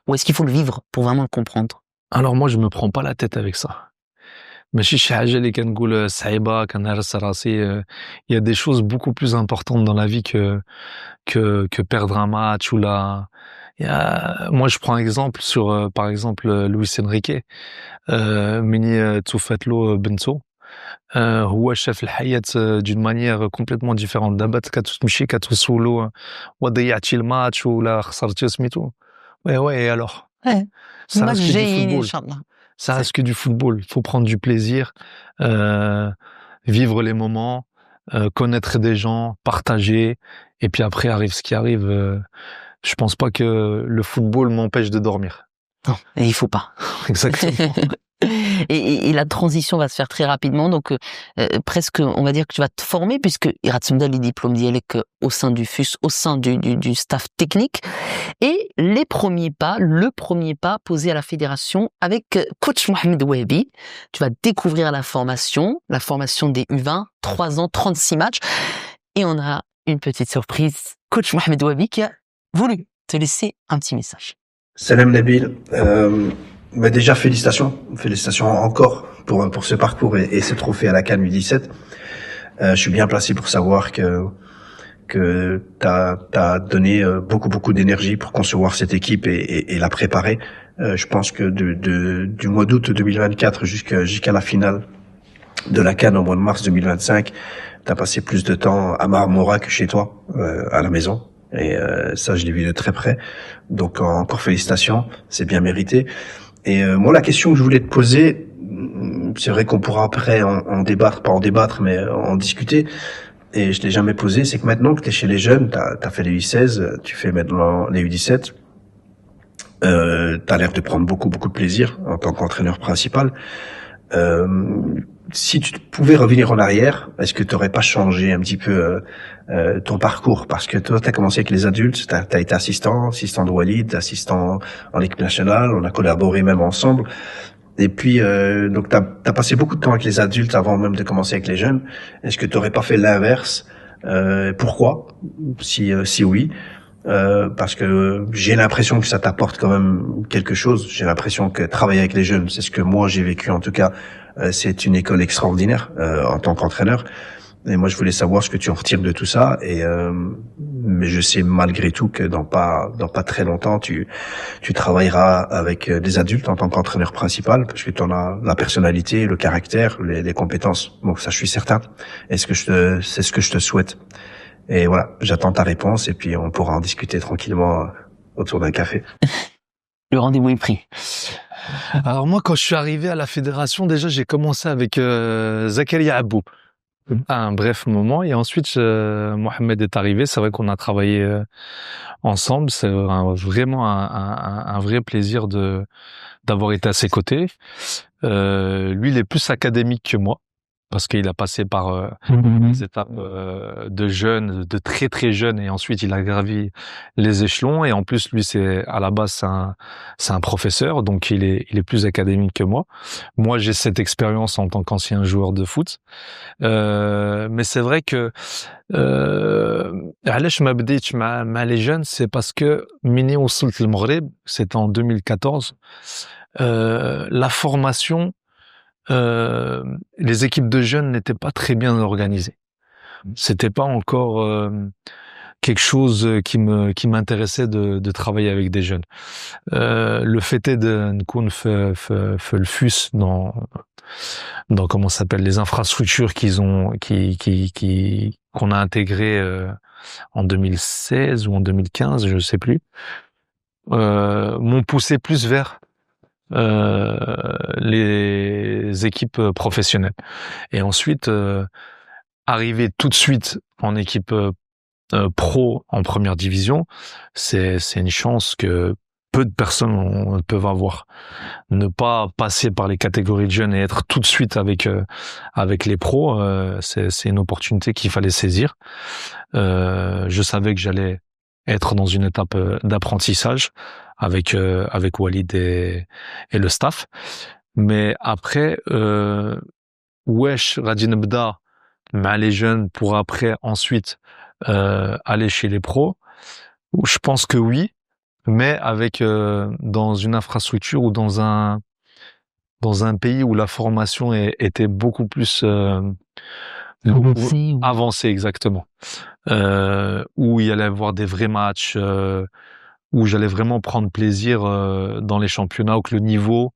ou est-ce qu'il faut le vivre pour vraiment le comprendre? Alors moi je me prends pas la tête avec ça. ماشي شي حاجة اللي كنقول صعيبة كنهرس راسي. Il y a des choses beaucoup plus importantes dans la vie que perdre un match ou la. Moi, je prends un exemple sur, par exemple, Luis Enrique. مني توفات له بنته. هو شاف الحياة d'une manière complètement différente. دابا كتمشي كتسولو وضيعتي الماتش ولا خسرتي سميتو. Ouais, et alors? Ouais. Ça الماتش reste que du جايين ان football. شاء الله. Ça reste que du football. Il faut prendre du plaisir, vivre les moments, connaître des gens, partager. Et puis après arrive ce qui arrive. Je pense pas que le football m'empêche de dormir. Non, et il faut pas. Exactement. Et la transition va se faire très rapidement, donc presque on va dire que tu vas te former puisque Iratsumda les diplômes dialecte au sein du FUS, au sein du staff technique, et le premier pas posé à la fédération avec coach Mohamed Wahbi. Tu vas découvrir la formation des U20, 3 ans, 36 matchs, et on a une petite surprise, coach Mohamed Wahbi qui a voulu te laisser un petit message. Salam Nabil, mais déjà félicitations encore pour ce parcours et ce trophée à la CAN U17. Je suis bien placé pour savoir que t'as donné beaucoup d'énergie pour concevoir cette équipe et la préparer. Je pense que du mois d'août 2024 jusqu'à la finale de la CAN au mois de mars 2025, t'as passé plus de temps à Marmora que chez toi, à la maison. Et ça, je l'ai vu de très près. Donc encore félicitations, c'est bien mérité. Et moi, la question que je voulais te poser, c'est vrai qu'on pourra après en débattre, pas en débattre, mais en discuter. Et je l'ai jamais posé, c'est que maintenant que t'es chez les jeunes, t'as fait les U16, tu fais maintenant les U17. T'as l'air de prendre beaucoup de plaisir en tant qu'entraîneur principal. Si tu pouvais revenir en arrière, est-ce que tu n'aurais pas changé un petit peu ton parcours? Parce que toi, tu as commencé avec les adultes, tu as été assistant de Walid, assistant en équipe nationale, on a collaboré même ensemble. Et puis, donc, tu as passé beaucoup de temps avec les adultes avant même de commencer avec les jeunes. Est-ce que tu n'aurais pas fait l'inverse? Pourquoi? Si oui. Parce que j'ai l'impression que ça t'apporte quand même quelque chose. J'ai l'impression que travailler avec les jeunes, c'est ce que moi j'ai vécu en tout cas, c'est une école extraordinaire en tant qu'entraîneur. Et moi je voulais savoir ce que tu en retires de tout ça. Et mais je sais malgré tout que dans pas très longtemps tu travailleras avec des adultes en tant qu'entraîneur principal, parce que tu en as la personnalité, le caractère, les compétences. Donc ça je suis certain. C'est ce que je te souhaite. Et voilà, j'attends ta réponse et puis on pourra en discuter tranquillement autour d'un café. Le rendez-vous est pris. Alors moi, quand je suis arrivé à la fédération, déjà j'ai commencé avec Zakaria Abou à un bref moment, et ensuite Mohamed est arrivé. C'est vrai qu'on a travaillé ensemble. C'est vraiment un vrai plaisir d'avoir été à ses côtés. Lui, il est plus académique que moi, parce qu'il a passé par des étapes de jeunes, de très très jeunes, et ensuite il a gravi les échelons. Et en plus, lui, à la base, c'est un professeur, donc il est plus académique que moi. Moi, j'ai cette expérience en tant qu'ancien joueur de foot. Mais c'est vrai que علاش ما بديتش مع les jeunes, c'est parce que مني وصلت للمغرب, c'était en 2014. La formation, les équipes de jeunes n'étaient pas très bien organisées. C'était pas encore quelque chose qui m'intéressait de travailler avec des jeunes. Le fait est de نكون في le FUS dans comment ça s'appelle, les infrastructures qu'on a intégrées en 2016 ou en 2015, je sais plus, m'ont poussé plus vers les équipes professionnelles. Et ensuite, arriver tout de suite en équipe pro en première division, c'est une chance que peu de personnes peuvent avoir. Ne pas passer par les catégories de jeunes et être tout de suite avec les pros, c'est une opportunité qu'il fallait saisir. Je savais que j'allais être dans une étape d'apprentissage avec Walid et le staff. Mais après, wesh, غادي نبدا مع les jeunes pour après ensuite aller chez les pros. Je pense que oui, mais avec dans une infrastructure ou dans dans un pays où la formation était beaucoup plus Avancé, avancée, exactement. Où il y allait avoir des vrais matchs, où j'allais vraiment prendre plaisir dans les championnats, où que le niveau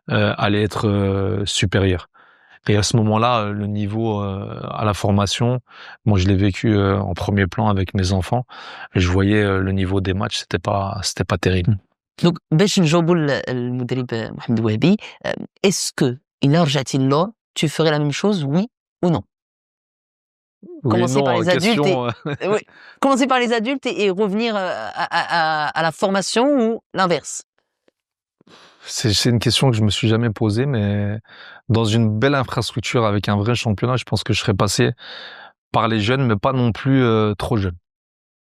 allait être supérieur. Et à ce moment-là, le niveau à la formation, moi je l'ai vécu en premier plan avec mes enfants. Et je voyais le niveau des matchs, c'était pas terrible. دونك باش نجاوبوا المدرب محمد وهبي اسكو إلا رجعتي للور tu ferais la même chose oui ou non Oui, commencer par non, les adultes question. oui, commencer par les adultes et revenir à la formation ou l'inverse. C'est une question que je me suis jamais posée, mais dans une belle infrastructure avec un vrai championnat, je pense que je serais passé par les jeunes, mais pas non plus trop jeune.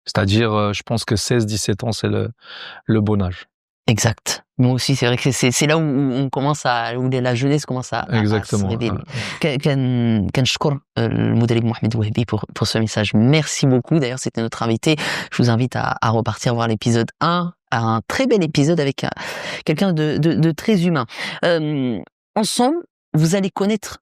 C'est-à-dire, je pense que 16-17 ans, c'est le bon âge. Exact. Moi aussi, c'est vrai que c'est là où on commence où la jeunesse commence à se Exactement. révéler. كنشكر المدرب محمد وهبي pour ce message. Merci beaucoup. D'ailleurs, c'était notre invité. Je vous invite à repartir voir l'épisode 1, un très bel épisode avec quelqu'un de très humain. Ensemble, vous allez connaître,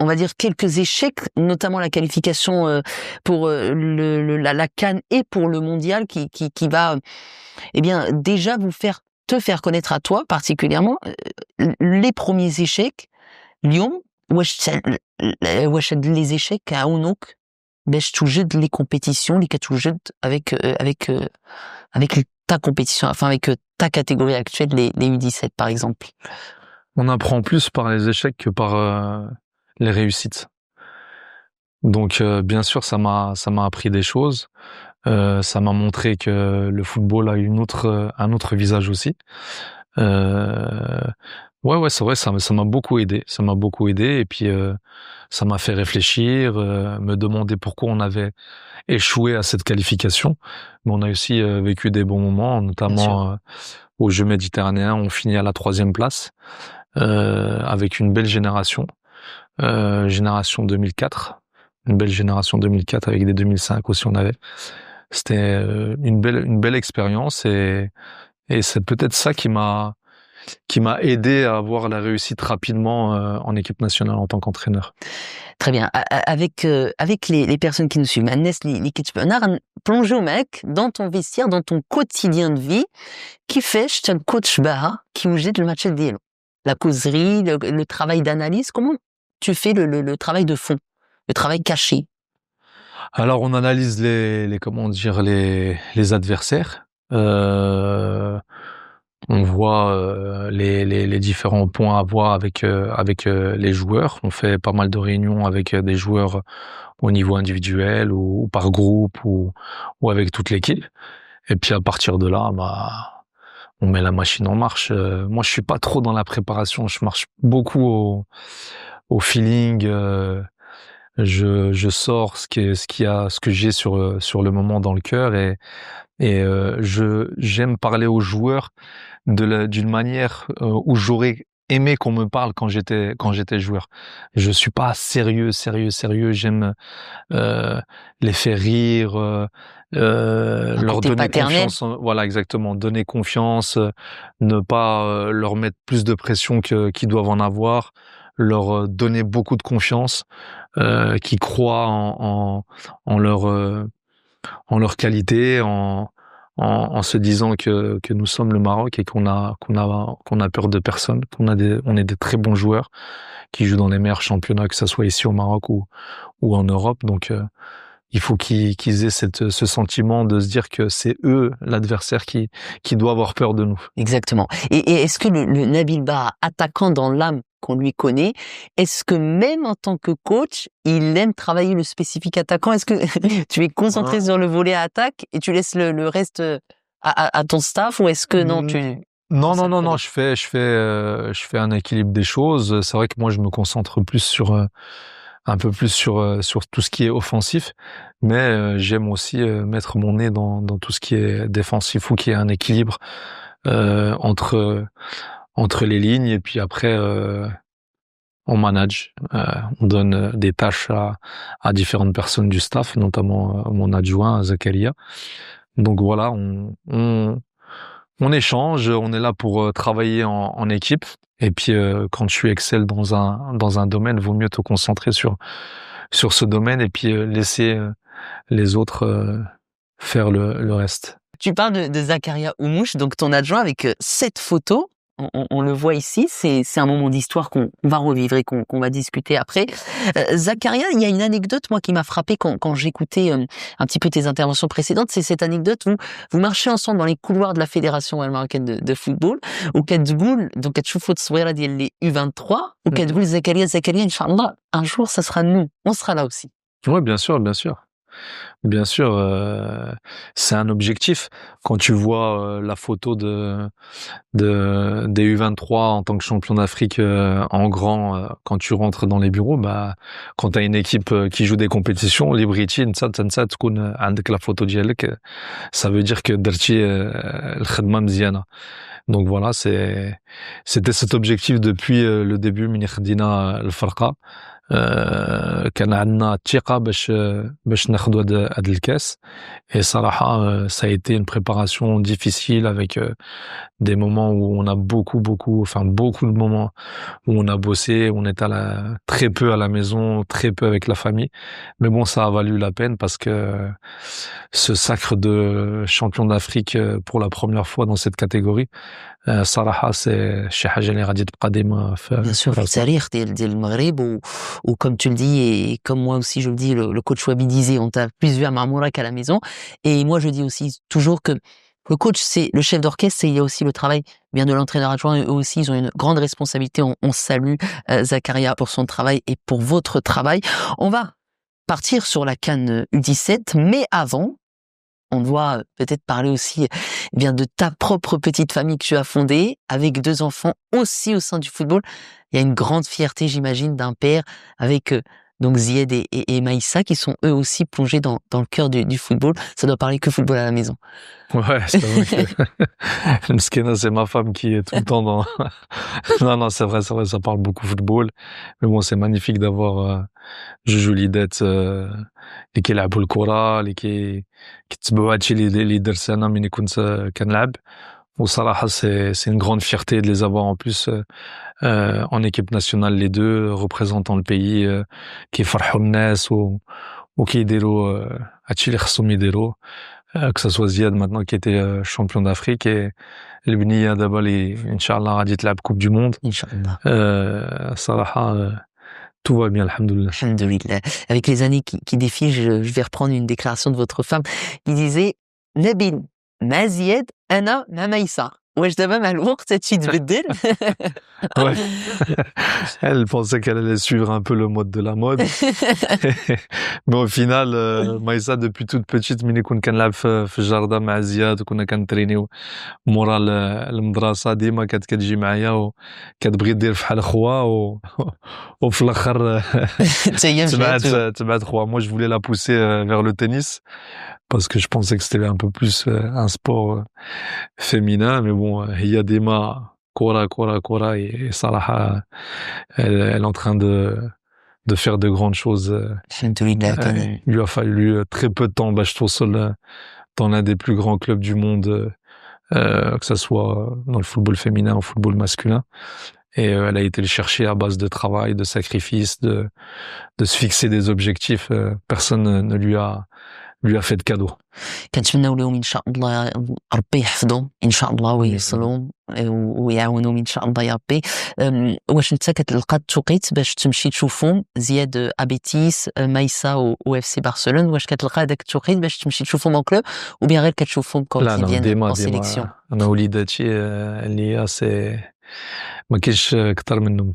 on va dire, quelques échecs, notamment la qualification pour la CAN et pour le mondial qui va, eh bien, déjà te faire connaître à toi particulièrement les premiers échecs. اليوم واش هاد les échecs عاونوك باش توجد les compétitions اللي كتوجد avec ta compétition, enfin avec ta catégorie actuelle, les U17 par exemple. On apprend plus par les échecs que par les réussites. Donc bien sûr, ça m'a appris des choses. Ça m'a montré que le football a un autre visage aussi. Ouais, c'est vrai, ça m'a beaucoup aidé. Ça m'a beaucoup aidé et puis ça m'a fait réfléchir, me demander pourquoi on avait échoué à cette qualification. Mais on a aussi vécu des bons moments, notamment aux Jeux méditerranéens. On finit à la 3e place avec une belle génération, génération 2004. Une belle génération 2004 avec des 2005 aussi on avait. C'était une belle expérience et c'est peut-être ça qui m'a aidé à avoir la réussite rapidement en équipe nationale en tant qu'entraîneur. Très bien. Avec les personnes qui nous suivent, الناس اللي كتبعونا غنبلونجيو معاك dans ton vestiaire, dans ton quotidien de vie. كيفاش تنكوتش باها كيوجد الماتشات ديالو؟ La causerie, le travail d'analyse, comment tu fais le travail de fond, le travail caché? Alors on analyse les adversaires. On voit les différents points à voir avec les joueurs. On fait pas mal de réunions avec des joueurs au niveau individuel ou par groupe ou avec toute l'équipe. Et puis à partir de là, on met la machine en marche. Moi, je suis pas trop dans la préparation. Je marche beaucoup au feeling. Je sors ce que j'ai sur le moment dans le cœur et j'aime parler aux joueurs d'une manière où j'aurais aimé qu'on me parle quand j'étais joueur. Je suis pas sérieux. J'aime les faire rire, leur donner confiance. Voilà, exactement. Donner confiance, ne pas leur mettre plus de pression qu'ils doivent en avoir, leur donner beaucoup de confiance, qui croient en leur qualité, en se disant que nous sommes le Maroc et qu'on a peur de personne, on est des très bons joueurs qui jouent dans les meilleurs championnats, que ça soit ici au Maroc ou en Europe. Donc il faut qu'ils aient ce sentiment de se dire que c'est eux l'adversaire qui doit avoir peur de nous. Exactement. Et est-ce que le Nabil Baha, attaquant dans l'âme qu'on lui connaît, est-ce que même en tant que coach, il aime travailler le spécifique attaquant? Est-ce que tu es concentré sur le volet attaque et tu laisses le reste à ton staff, ou est-ce que non, Non, je fais un équilibre des choses. C'est vrai que moi je me concentre plus un peu plus sur tout ce qui est offensif, mais j'aime aussi mettre mon nez dans tout ce qui est défensif, ou qu'il y ait un équilibre entre les lignes, et puis après on manage, on donne des tâches à différentes personnes du staff, notamment mon adjoint Zakaria. Donc voilà, on échange, on est là pour travailler en équipe. Et puis quand tu excelles dans un domaine, vaut mieux te concentrer sur ce domaine et puis laisser les autres faire le reste. Tu parles de Zakaria Oumouche, donc ton adjoint, avec cette photo. On le voit ici, c'est un moment d'histoire qu'on va revivre et qu'on va discuter après. Zakaria, il y a une anecdote, moi, qui m'a frappé quand j'écoutais un petit peu tes interventions précédentes, c'est cette anecdote où vous marchez ensemble dans les couloirs de la Fédération marocaine de football, où كتقول donc كتشوفوا التصويره ديال les U23 وكتقول Zakaria Inch'Allah, un jour ça sera nous, on sera là aussi. Ouais, bien sûr, bien sûr. Bien sûr, c'est un objectif. Quand tu vois la photo des U23 en tant que champion d'Afrique en grand, quand tu rentres dans les bureaux, bah quand t'as une équipe qui joue des compétitions, Libriti, نسات تكون عندك la photo ديالك, ça veut dire que درتي الخدمة مزيانة. Donc voilà, c'était cet objectif depuis le début من خدينا الفرقة. كان عندنا الثقة باش ناخدو هاد الكاس. Et صراحة ça a été une préparation difficile avec des moments où on a beaucoup de moments où on a bossé, on était très peu à la maison, très peu avec la famille. Mais bon, ça a valu la peine parce que ce sacre de champion d'Afrique pour la première fois dans cette catégorie, صراحة c'est شي حاجة اللي غادي تبقى ديما في Bien sûr, le tarikh ديال المغرب ou comme tu le dis et comme moi aussi je le dis, le coach Wabi disait, on t'a plus vu à Marmoura qu'à la maison. Et moi je dis aussi toujours que le coach, c'est le chef d'orchestre, et il y a aussi le travail bien de l'entraîneur adjoint. Eux aussi, ils ont une grande responsabilité. On salue Zakaria pour son travail et pour votre travail. On va partir sur la CAN U17, mais avant, on doit peut-être parler aussi bien de ta propre petite famille que tu as fondée, avec 2 enfants aussi au sein du football. Il y a une grande fierté, j'imagine, d'un père avec donc Zied et Maïssa qui sont eux aussi plongés dans le cœur du football. Ça doit parler que football à la maison. Ouais, c'est vrai que Mskena, c'est ma femme qui est tout le temps dans... Non, c'est vrai, ça parle beaucoup football. Mais bon, c'est magnifique d'avoir Joujou Lidette اللي كيلعبوا الكرة اللي كيتبعوا هادشي اللي درت انا ملي كنت كنلعب. وصراحة c'est une grande fierté de les avoir en plus en équipe nationale, les deux représentant le pays, كيفرحوا الناس وكيديروا هادشي اللي خصهم يديروا, que ça soit Ziad maintenant qui était champion d'Afrique et البنية دابا اللي ان شاء الله غادي تلعب coupe du monde. Inch'Allah. صراحة tout va bien, alhamdoulilah. Alhamdoulilah. Avec les années qui défilent, je vais reprendre une déclaration de votre femme qui disait Nabil, ma Zied, ana ma Maïssa. واش دابا مع الوقت هادشي تبدل؟ Ouais. Elle pensait qu'elle allait suivre un peu le mode de la mode. Mais au final, Maïssa, depuis toute petite, ملي كنا كنلعب في الجردة مع زياد وكنا كنترينيو مورا المدرسة, ديما كانت كتجي معايا وكتبغي دير فحال خوها وفي الاخر تبعت خوها. Moi, je voulais la pousser vers le tennis parce que je pensais que c'était un peu plus un sport féminin, mais bon, هي ديما كورة et Salah, elle est en train de faire de grandes choses. Il lui a fallu très peu de temps باش توصل dans l'un des plus grands clubs du monde, que ça soit dans le football féminin ou football masculin. Et elle a été le chercher à base de travail, de sacrifice, de se fixer des objectifs. Personne ne lui a fait de cadeau. كنتمناو لهم ان شاء الله ربي يحفظهم ان شاء الله ويوصلهم ويعاونهم ان شاء الله يا ربي. واش انت كتلقى التوقيت باش تمشي تشوفهم زياد ابيتيس مايسا و اف سي برشلونه؟ واش كتلقى هذاك التوقيت باش تمشي تشوفهم اون كلوب ou bien غير كتشوفهم كون كيفيان اون سيليكسيون؟ انا وليداتي اللي سي ما كاينش اكثر منهم.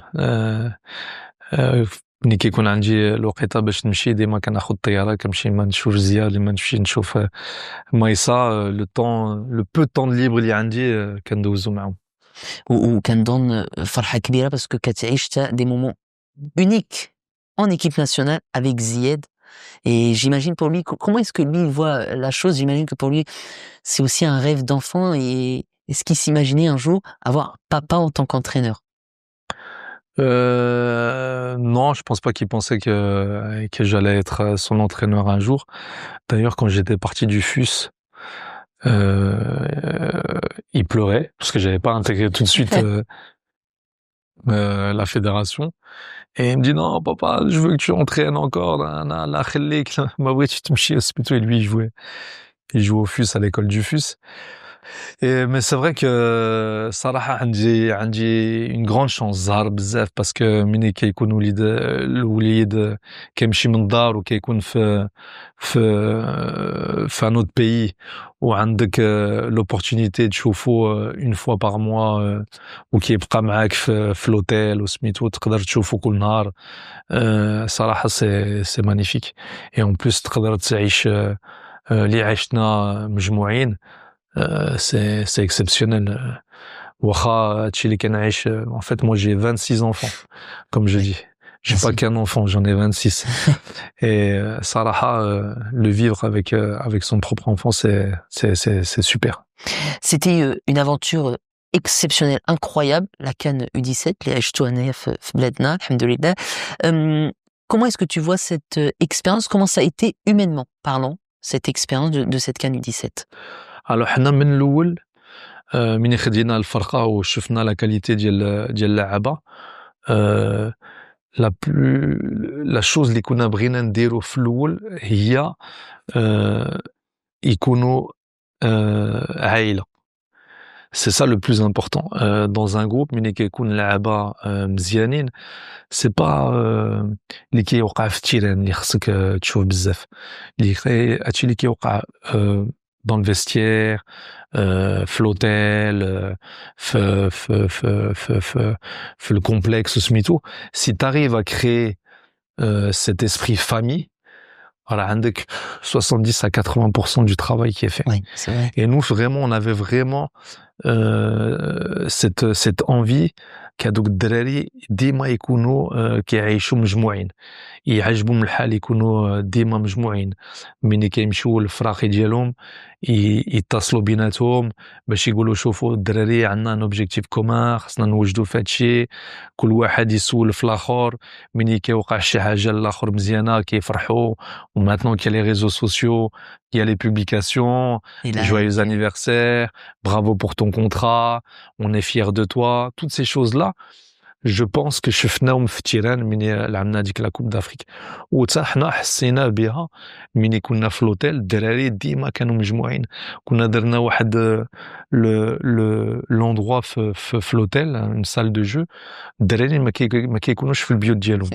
ملي كيكون عندي الوقيته باش نمشي ديما كناخذ الطياره كنمشي ما نشوف زياد ما نمشي نشوف مايسا. لو بو طون ليبر اللي عندي كندوزو معاهم. وكنظن فرحه كبيره باسكو كتعيش دي مومون uniques en équipe nationale avec Zied. Et j'imagine pour lui, comment est-ce que lui il voit la chose? J'imagine que pour lui c'est aussi un rêve d'enfant. Et est-ce qu'il s'imaginait un jour avoir papa en tant qu'entraîneur? Non, je pense pas qu'il pensait que j'allais être son entraîneur un jour. D'ailleurs, quand j'étais parti du FUS, il pleurait parce que j'avais pas intégré tout de suite la fédération. Et il me dit non papa, je veux que tu entraînes encore. La khalik, ma tu t'mchi et lui il jouait au FUS à l'école du FUS. Mais c'est vrai que صراحة عندي une grande chance زهر بزاف باسكو ملي كيكون الوليد كيمشي من الدار وكيكون في un autre pays وعندك l'opportunité تشوفو une fois par mois وكيبقى معاك في l'hôtel وسميتو تقدر تشوفو كل نهار صراحة c'est magnifique et en plus تقدر تعيش اللي عشنا مجموعين c'est exceptionnel. واخا هادشي اللي كنعيش en fait moi j'ai 26 enfants comme je dis. J'ai pas qu'un enfant, j'en ai 26. Et صراحة le vivre avec son propre enfant c'est super. C'était une aventure exceptionnelle, incroyable, la CAN U17 اللي عشتو هنايا في بلادنا الحمد لله. Comment est-ce que tu vois cette expérience, comment ça a été humainement parlant cette expérience de cette CAN U17? Alors حنا من الاول من خدينا الفرقه وشفنا لا كاليتي ديال اللعابه لا شوز اللي كنا بغينا نديرو في الاول هي يكونوا عائله. C'est ça le plus important dans un groupe. ملي كيكون اللعابه مزيانين سي با اللي كيوقع في التيران اللي خصك تشوف بزاف اللي هادشي اللي كيوقع dans le vestiaire, l'hôtel, le complexe Smito. Si tu arrives à créer cet esprit famille, voilà, avec 70 à 80% du travail qui est fait. Oui, c'est vrai. Et nous, vraiment, on avait vraiment cette envie كهادوك الدراري ديما يكونوا كيعيشوا مجموعين يعجبهم الحال يكونوا ديما مجموعين ملي كيمشيو للفراخي ديالهم يتصلوا بيناتهم باش يقولوا شوفوا الدراري عندنا ان اوبجيكتيف كومان خصنا نوجدوا في هادشي كل واحد يسول في الاخر ملي كيوقع شي حاجه الاخر مزيانه كيفرحوا وماتنون كاين لي ريزو سوسيو il y a les publications, joyeux anniversaire, bravo pour ton contrat, on est fiers de toi, toutes ces choses-là, je pense que شفناهم في تيران من لعبنا ديك لا كوب دافريك وتا حنا حسينا بها ملي كنا في لوتيل الدراري ديما كانوا مجموعين كنا درنا واحد لوندروا في لوتيل اون سال دو جو الدراري ما كيكونوش في البيوت ديالهم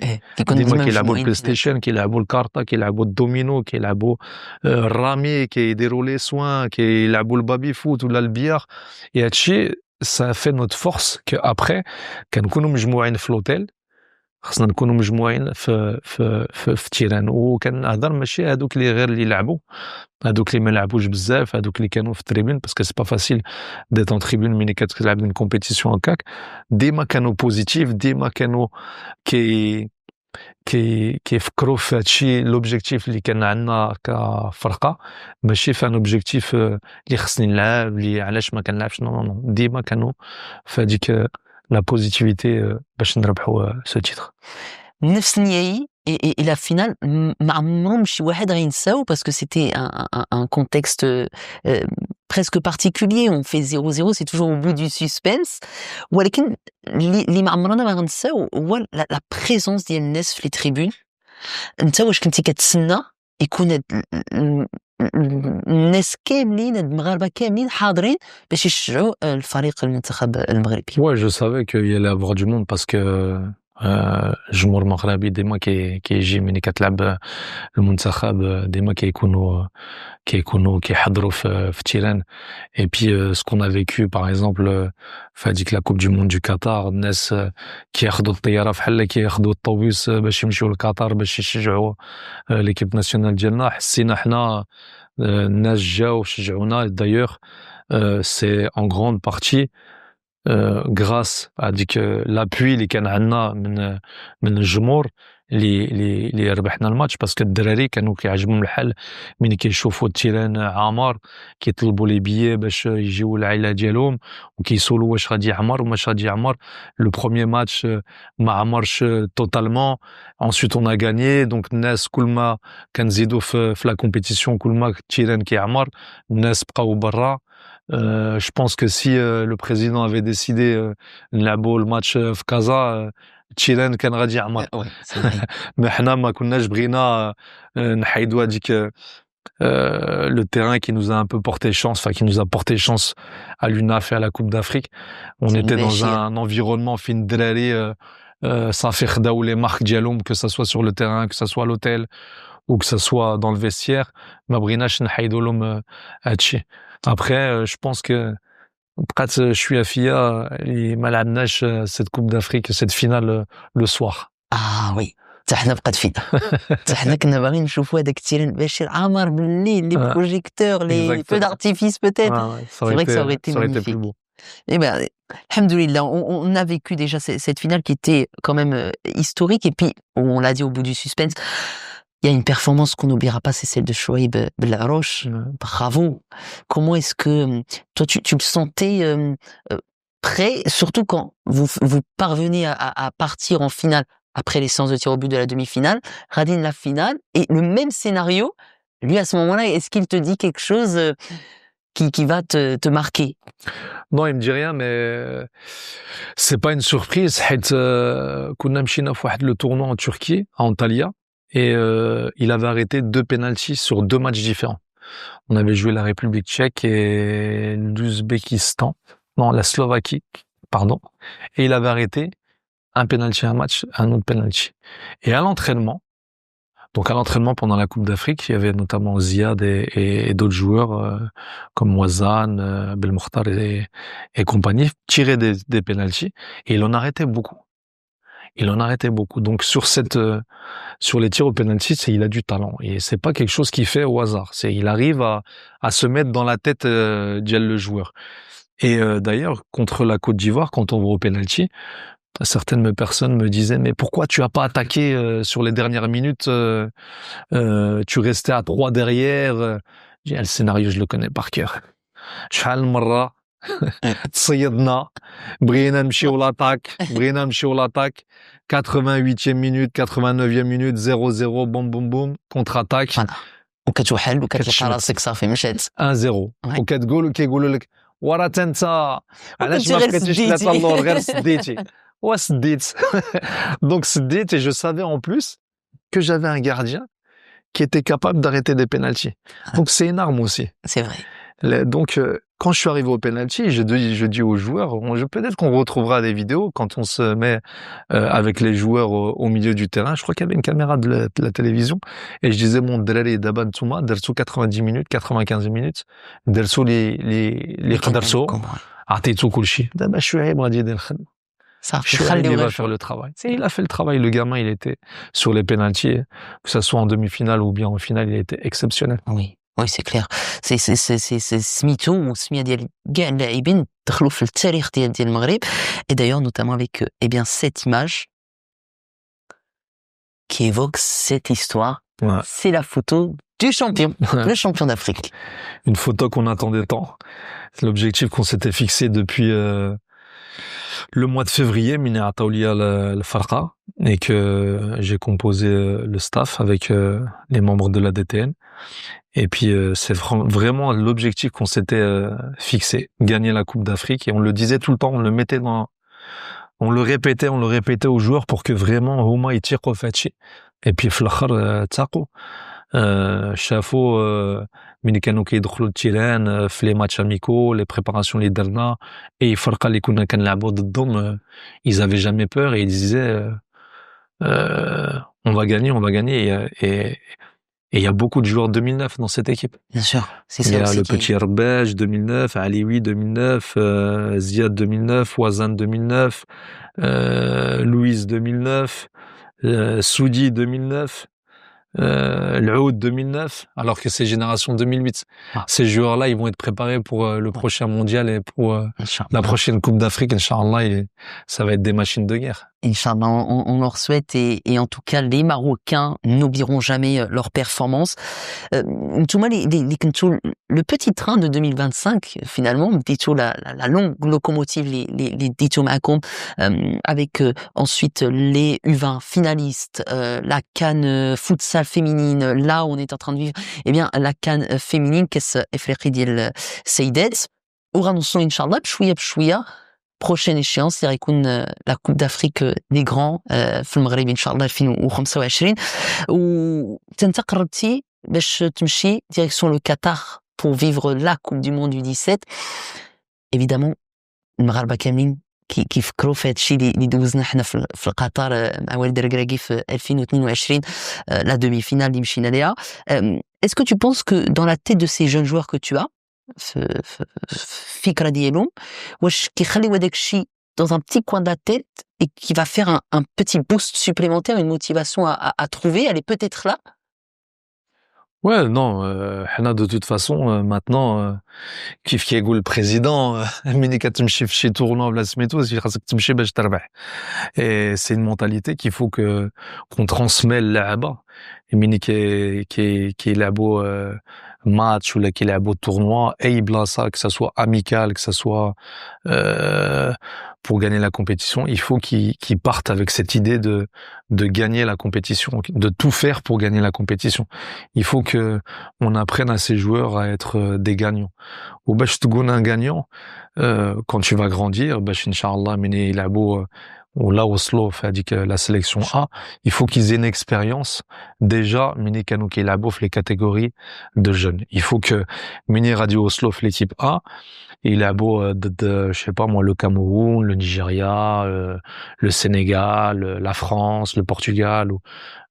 ديما كيلعبوا البلاي ستيشن كيلعبوا الكارطه كيلعبوا الدومينو كيلعبوا الرامي كيديروا لي سوان كيلعبوا البابي فوت ولا البيار et هادشي ça fait notre force qu'après كنكونوا مجموعين في لوتيل خصنا نكونوا مجموعين في تيران وكنهضر ماشي هذوك اللي غير اللي يلعبوا هذوك اللي ما لعبوش بزاف هذوك اللي كانوا في التريبون باسكو سي با فاسيل ديت اون تريبون ملي كتلعب اون كومبيتيسيون هكاك ديما كانوا بوزيتيف ديما كانوا كيفكروا في هادشي لوبجيكتيف اللي كان عندنا كفرقه ماشي في ان اوبجيكتيف اللي خصني نلعب اللي علاش ما كنلعبش نو ديما كانوا في هذيك لا بوزيتيفيتي باش نربحوا سو تيتر نفس النهائي et la finale ما عمرهم شي واحد غينساو parce que c'était un contexte presque particulier on fait 0-0 c'est toujours au bout du suspense ولكن اللي ما عمرنا ما غنساو هو la présence ديال الناس في لي تريبون انت واش كنتي كتسنى يكون الناس كاملين المغاربه كاملين حاضرين باش يشجعوا الفريق المنتخب المغربي Ouais, je savais qu'il y allait avoir du monde parce que جمهور مغربي ديما كيجي ملي كتلعب المنتخب ديما كيكونوا كيحضروا في تيران et puis ce qu'on a vécu par exemple في هذيك لا كوب دو موند دو قطر الناس كياخذوا الطياره بحال كياخذوا الطوبيس باش يمشيو لقطر باش يشجعوا ليكيب ناسيونال ديالنا حسينا حنا الناس جاو شجعونا d'ailleurs c'est en grande partie grâce à l'appui اللي كان عندنا من الجمهور اللي ربحنا الماتش باسكو الدراري كانوا كيعجبهم الحال ملي كيشوفوا التيران عامر كيطلبوا لي بيي باش يجيو العائله ديالهم وكيسولوا واش غادي يعمر وماش غادي يعمر لو بروميير ماتش ما عمرش توتالمون ensuite on a gagné donc الناس كل ما كنزيدوا في لا كومبيتيسيون كل ما التيران كيعمر الناس بقاو برا Je pense que si le président avait décidé نلعبوا الماتش في كازا تشيلان كان غادي يعمر. Ouais, c'est vrai. Mais حنا ما كناش بغينا نحيدوا هذيك le terrain qui nous a un peu porté chance, enfin qui nous a porté chance à l'UNAF et à la Coupe d'Afrique. On C'est était une dans bêchire. un environnement fin drari صافي خداو les marques ديالهم, que ça soit sur le terrain, que ça soit à l'hôtel ou que ça soit dans le vestiaire. ما بغيناش نحيدوا لهم هادشي. Après, je pense que بقات شويه فيا اللي ما لعبناش cette Coupe d'Afrique, cette finale le soir. Ah oui. حتى حنا بقات فينا. حتى حنا كنا باغيين نشوفوا هذاك التيران بشير عامر بالليل لي Ouais, بروجيكتeurs لي exactement. feux d'artifice peut-être. Ouais, C'est vrai que ça aurait été ça aurait été magnifique. plus beau. Eh ben, alhamdoulilah, on a vécu déjà cette finale qui était quand même historique. Et puis, on l'a dit au bout du suspense, il y a une performance qu'on n'oubliera pas, c'est celle de Chouaib Belharoche. Ouais. Bravo. Comment est-ce que toi, tu le sentais prêt, surtout quand vous parvenez à partir en finale après les séances de tir au but de la demi-finale, Radin la finale, et le même scénario, lui à ce moment-là, est-ce qu'il te dit quelque chose qui va te marquer? Non, il me dit rien, mais c'est pas une surprise. حيت كنا مشينا في واحد le tournoi en Turquie, à Antalya, et il avait arrêté 2 pénaltys sur 2 matchs différents. On avait joué la République tchèque et l'Ouzbékistan, non, la Slovaquie, pardon, et il avait arrêté un pénalty un match, un autre pénalty. Et à l'entraînement, donc à l'entraînement pendant la Coupe d'Afrique, il y avait notamment Ziad et d'autres joueurs comme Ouazan, Belmokhtar et compagnie, tiraient des pénaltys, et il en arrêtait beaucoup. Il en arrêtait beaucoup. Donc sur les tirs au penalty, il a du talent, et c'est pas quelque chose qu'il fait au hasard. Il arrive à se mettre dans la tête d'Yel le joueur. Et d'ailleurs, contre la Côte d'Ivoire, quand on va au penalty, certaines personnes me disaient, mais pourquoi tu as pas attaqué sur les dernières minutes, tu restais à 3 derrière. J'ai dit, le scénario, je le connais par cœur. شحال من مرة تصيدنا بغينا نمشيو لاطاك 88e minute 89e minute 0-0 boum boum boum contre-attaque Voilà. وكتوحل وكتلقى كتشمت. راسك صافي مشات. 1-0 Ouais. وكتقول وكيقولوا لك ورا انت علاش وكنتي ما غير بقيتيش سديتي. 3 اللور غير سديتي وسديت. Donc سديت, et je savais en plus que j'avais un gardien qui était capable d'arrêter des pénaltys. Donc c'est une arme aussi. C'est vrai. Donc quand je suis arrivé au penalty, je dis aux joueurs, peut-être qu'on retrouvera des vidéos quand on se met avec les joueurs au milieu du terrain. Je crois qu'il y avait une caméra de la télévision, et je disais, mon drari d'Aban Touma, درسو 90 minutes, 95 minutes, درسو les قدرسو, عطيتو كل شيء. دابا شوية غادي يدير الخدمة. صافي Chouaib, خليو il غير va faire le travail. Il a fait le travail. Le gamin, il était sur les pénaltys, que ça soit en demi-finale ou bien en finale, il était exceptionnel. Oui, oui, c'est clair. C'est سميتو وسميه ديال كاع اللاعبين دخلوا في التاريخ ديال المغرب. Et d'ailleurs, notamment avec eh bien cette image qui évoque cette histoire. Ouais. C'est la photo du champion, le champion d'Afrique. Une photo qu'on attendait tant. C'est l'objectif qu'on s'était fixé depuis le mois de février, Mina Ataoulia le Farqa, et que j'ai composé le staff avec les membres de la DTN. Et puis c'est vraiment l'objectif qu'on s'était fixé, gagner la Coupe d'Afrique. Et on le disait tout le temps, on le répétait aux joueurs pour que vraiment Houma y tire au fatchi. Et puis Flakhar Tsako, شافوا من كانوا كيدخلوا التيران في لي ماتش اميكو لي بريباراسيون اللي درنا, et الفرقه اللي كنا كنلعبوا ضدهم ils avaient jamais peur, et ils disaient on va gagner, et il y a beaucoup de joueurs 2009 dans cette équipe. Bien sûr, c'est ça. Il y a aussi le qui- petit Herbej 2009, Alioui 2009, Ziad 2009, Ouazan 2009, Louise 2009, Soudi 2009, l'Oud 2009, alors que c'est génération 2008. Ah. Ces joueurs-là, ils vont être préparés pour le prochain mondial et pour Inch'Allah. la prochaine Coupe d'Afrique, Inch'Allah, et ça va être des machines de guerre. Inch'Allah, on leur souhaite, et en tout cas, les Marocains n'oublieront jamais leur performance. Ntouma, le petit train de 2025, finalement, la longue locomotive, les Dito Makom, avec ensuite les U20 finalistes, la CAN futsal féminine. Là, on est en train de vivre, eh bien, la CAN féminine, qu'est-ce Efreki Diel Seydet. وغنوصلوا ان شاء الله بشويه prochaine échéance اللي غيكون la Coupe d'Afrique des grands في المغرب ان شاء الله 2025 وانت قررتي باش تمشي direction le Qatar pour vivre la Coupe du Monde du 17 évidemment المغاربه كاملين كيفكروا في هذا الشيء اللي دوزنا حنا في قطر مع والد الركراكي في 2022 la demi-finale اللي مشينا ليها. Est-ce que tu penses que dans la tête de ces jeunes joueurs que tu as في الفكره ديالهم واش كيخليو هذاك الشيء dans un petit coin de la tête et qui va faire un petit boost supplémentaire, une motivation à trouver, elle est peut-être là? Ouais, non, حنا de toute façon maintenant كيف كيقول البريزيدون ملي كتمشي في شي tournoi بلا سميتو خاصك تمشي باش تربح. Et c'est une mentalité qu'il faut qu'on transmet للعبة ملي كيلعبوا match ولا كيلعبوا tournoi اي بلاصة que ça soit amical que ça soit pour gagner la compétition, il faut qu'ils partent avec cette idée de gagner la compétition, de tout faire pour gagner la compétition. Il faut que on apprenne à ces joueurs à être des gagnants. Ou باش تكون un gagnant quand tu vas grandir, باش inchallah ملي يلعبوا ولا وصلوا في هذيك la sélection A, il faut qu'ils aient une expérience déjà ملي كانوا كيلعبوا في les catégories de jeunes. Il faut que ملي غادي يوصلوا في l'équipe A يلعبوا ضد je sais pas moi le Cameroun, le Nigeria, le Sénégal, la France, le Portugal ou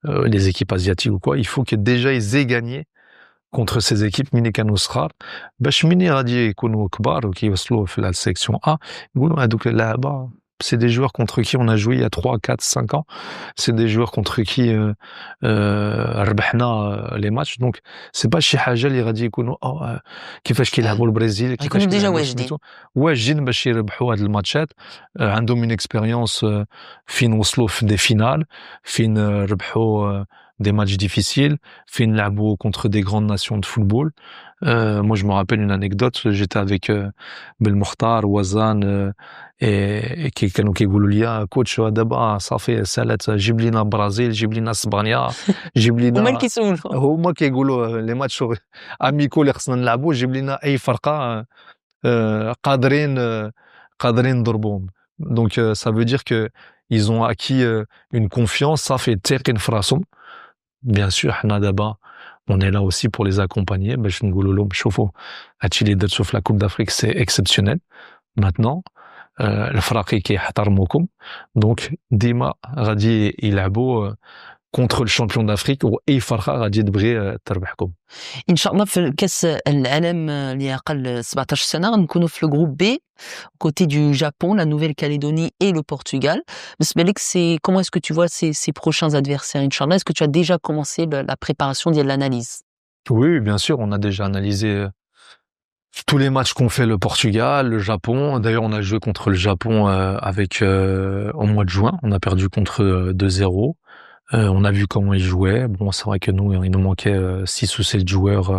les équipes asiatiques ou quoi. Il faut que déjà ils aient gagné contre ces équipes ملي كانوا صغار باش ملي غادي يكونوا كبار وكيوصلوا في la sélection A يقولوا هذوك اللعابة c'est des joueurs contre qui on a joué il y a 3, 4, 5 ans. C'est des joueurs contre qui ربحنا les matchs. Donc c'est pas شي حاجة اللي غادي يكونوا كيفاش كيلعبوا البرازيل كيفاش ديجا واجدين باش يربحوا هاد الماتشات. عندهم une expérience فين وصلوا في des finales, فين ربحوا des matchs difficiles, فين لعبوا contre des grandes nations de football. Moi je me rappelle une anecdote, j'étais avec بالمختار وزان et كانوا كيقولوا لي كوتش دابا صافي سالات جيب لينا برازيل جيب لينا اسبانيا جيب لينا هما كيقولوا لي ماتش اميكو اللي خصنا نلعبوا جيب لينا اي فرقه قادرين نضربوهم. Donc ça veut dire que ils ont acquis une confiance صافي تيقن في راسهم. Bien sûr حنا دابا on est là aussi pour les accompagner باش نقولوا لهم شوفوا هادشي اللي درتو في la Coupe d'Afrique c'est exceptionnel. Maintenant الفراقي كيحترموكم دونك ديما غادي يلعبوا contre le champion d'Afrique واي فرقه غادي تبغي تربحكم ان شاء الله. في كاس العالم اللي اقل 17 سنه غنكونوا في الجروب بي côté du Japon, la Nouvelle-Calédonie et le Portugal. Comment est-ce que tu vois ces prochains adversaires, Inch'Allah? Est-ce que tu as déjà commencé la préparation de l'analyse? Oui, bien sûr, on a déjà analysé tous les matchs qu'ont fait le Portugal, le Japon. D'ailleurs, on a joué contre le Japon au mois de juin. On a perdu contre 2-0. On a vu comment ils jouaient. Bon, c'est vrai que nous, il nous manquait 6 ou 7 joueurs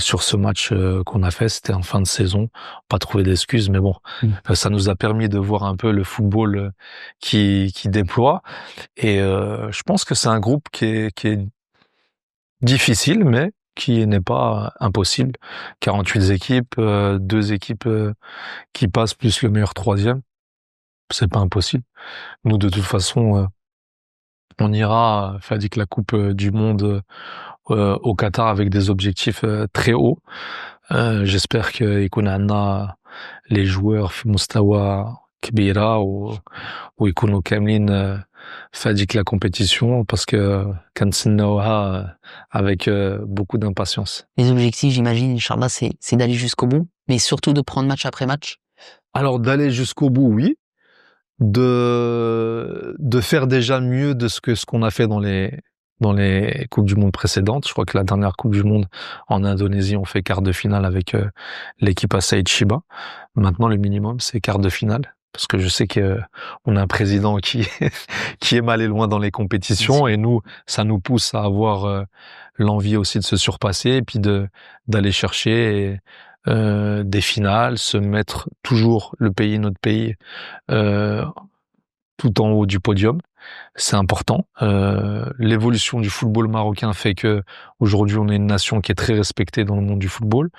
sur ce match qu'on a fait. C'était en fin de saison. Pas trouvé d'excuses, mais bon, ça nous a permis de voir un peu le football qui déploie. Et je pense que c'est un groupe qui est difficile, mais qui n'est pas impossible. 48 équipes, 2 équipes qui passent plus le meilleur troisième. C'est pas impossible. Nous, de toute façon, on ira faire la Coupe du Monde au Qatar avec des objectifs très hauts. J'espère qu'il y a les joueurs في مستوى كبيرة ويكونوا كاملين في هذيك la compétition parce que كنتسناوها avec beaucoup d'impatience. Les objectifs, j'imagine, Inch'Allah, c'est d'aller jusqu'au bout, mais surtout de prendre match après match. Alors d'aller jusqu'au bout, oui. De faire déjà mieux de ce qu'on a fait dans les Coupes du Monde précédentes. Je crois que la dernière Coupe du Monde en Indonésie, on fait quart de finale avec l'équipe Saïd Chiba. Maintenant, le minimum, c'est quart de finale. Parce que je sais qu'on a un président qui aime aller loin dans les compétitions et nous, ça nous pousse à avoir l'envie aussi de se surpasser et puis d'aller chercher des finales, se mettre toujours notre pays tout en haut du podium. C'est important. L'évolution du football marocain fait que aujourd'hui on est une nation qui est très respectée dans le monde du football,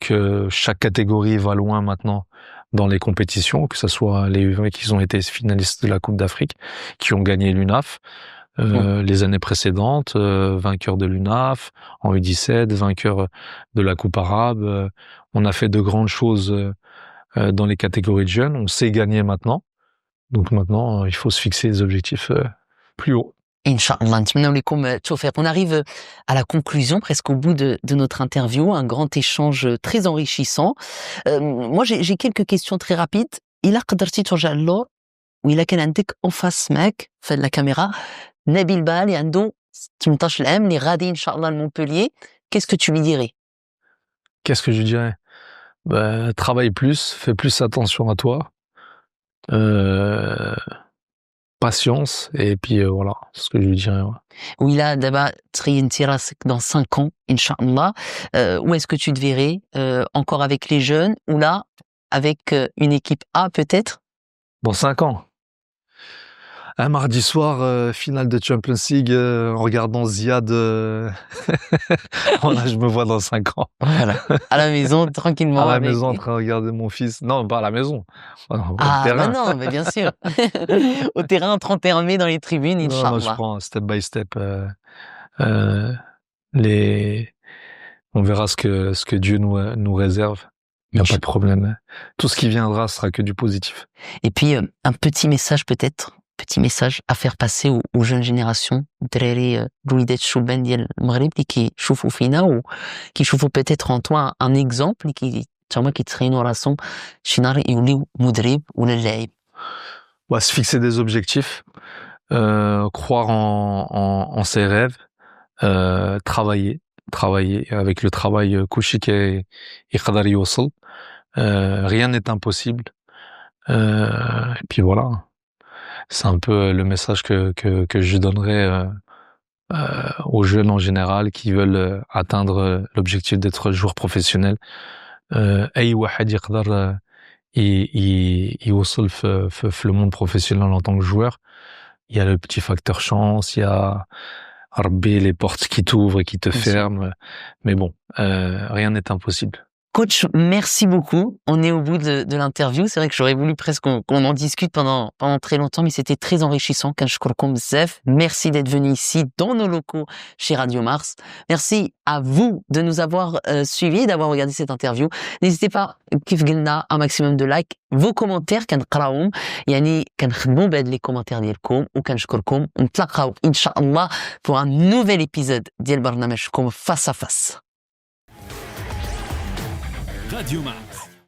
que chaque catégorie va loin maintenant dans les compétitions, que ce soit les U20 qui ont été finalistes de la Coupe d'Afrique, qui ont gagné l'UNAF les années précédentes, vainqueurs de l'UNAF en U17, vainqueurs de la Coupe arabe. On a fait de grandes choses dans les catégories de jeunes. On sait gagner maintenant. Donc maintenant, il faut se fixer des objectifs plus hauts. Inch'Allah, نتمنى لكم التوفيق. On arrive à la conclusion, presque au bout de notre interview, un grand échange très enrichissant. Moi, j'ai quelques questions très rapides. إلا قدرتي ترجع للور وإلا كان عندك en face معك في la caméra نبيل بها اللي عنده 18 عام اللي غادي إن شاء الله لمونبليer, qu'est-ce que tu lui dirais? Qu'est-ce que je dirais? Travaille plus, fais plus attention à toi. Patience, et puis voilà, c'est ce que je lui dirais. Ouais. وإلا دابا تخيلتي راسك dans 5 ans, Inch'Allah, où est-ce que tu te verrais? Encore avec les jeunes ou là, avec une équipe A peut-être? Dans 5 ans. Un mardi soir, finale de Champions League, en regardant Ziad, voilà, je me vois dans 5 ans. Voilà, à la maison, tranquillement. À la avec... maison, en train de regarder mon fils. Non, pas à la maison. Au Ah, terrain. bah non, mais bien sûr. Au terrain, 31 mai, dans les tribunes, Inch'Allah. Non, je prends step by step. On verra ce que Dieu nous réserve. Il n'y a pas de problème. Tout ce qui viendra sera que du positif. Et puis, un petit message peut-être, petit message à faire passer aux jeunes générations, الدراري الوليدات الشبان ديال المغرب اللي كيشوفوا فينا وكيشوفوا peut-être en toi un exemple اللي تما كيتخيلوا راسهم شي نهار يوليو مدرب ولا لاعب. Se fixer des objectifs, croire en ses rêves, travailler avec le travail كلشي يقدر يوصل. Rien n'est impossible. Et puis voilà. C'est un peu le message que je donnerais aux jeunes en général qui veulent atteindre l'objectif d'être joueur professionnel. أي واحد يقدر يوصل في le monde professionnel en tant que joueur. Il y a le petit facteur chance, il y a Rabbi, les portes qui t'ouvrent et qui te ferment. Mais bon, rien n'est impossible. Coach, merci beaucoup. On est au bout de l'interview. C'est vrai que j'aurais voulu presque qu'on en discute pendant très longtemps, mais c'était très enrichissant. كنشكركم بزاف. Merci d'être venu ici dans nos locaux chez Radio Mars. Merci à vous de nous avoir suivis, d'avoir regardé cette interview. N'hésitez pas, كيف قلنا, un maximum de likes, vos commentaires كنقراوهم, يعني كنخدموا بهاد les commentaires ديالكم وكنشكركم. نتلاقاو إن شاء الله pour un nouvel épisode ديال برنامجكم Face à Face. Radio Mars.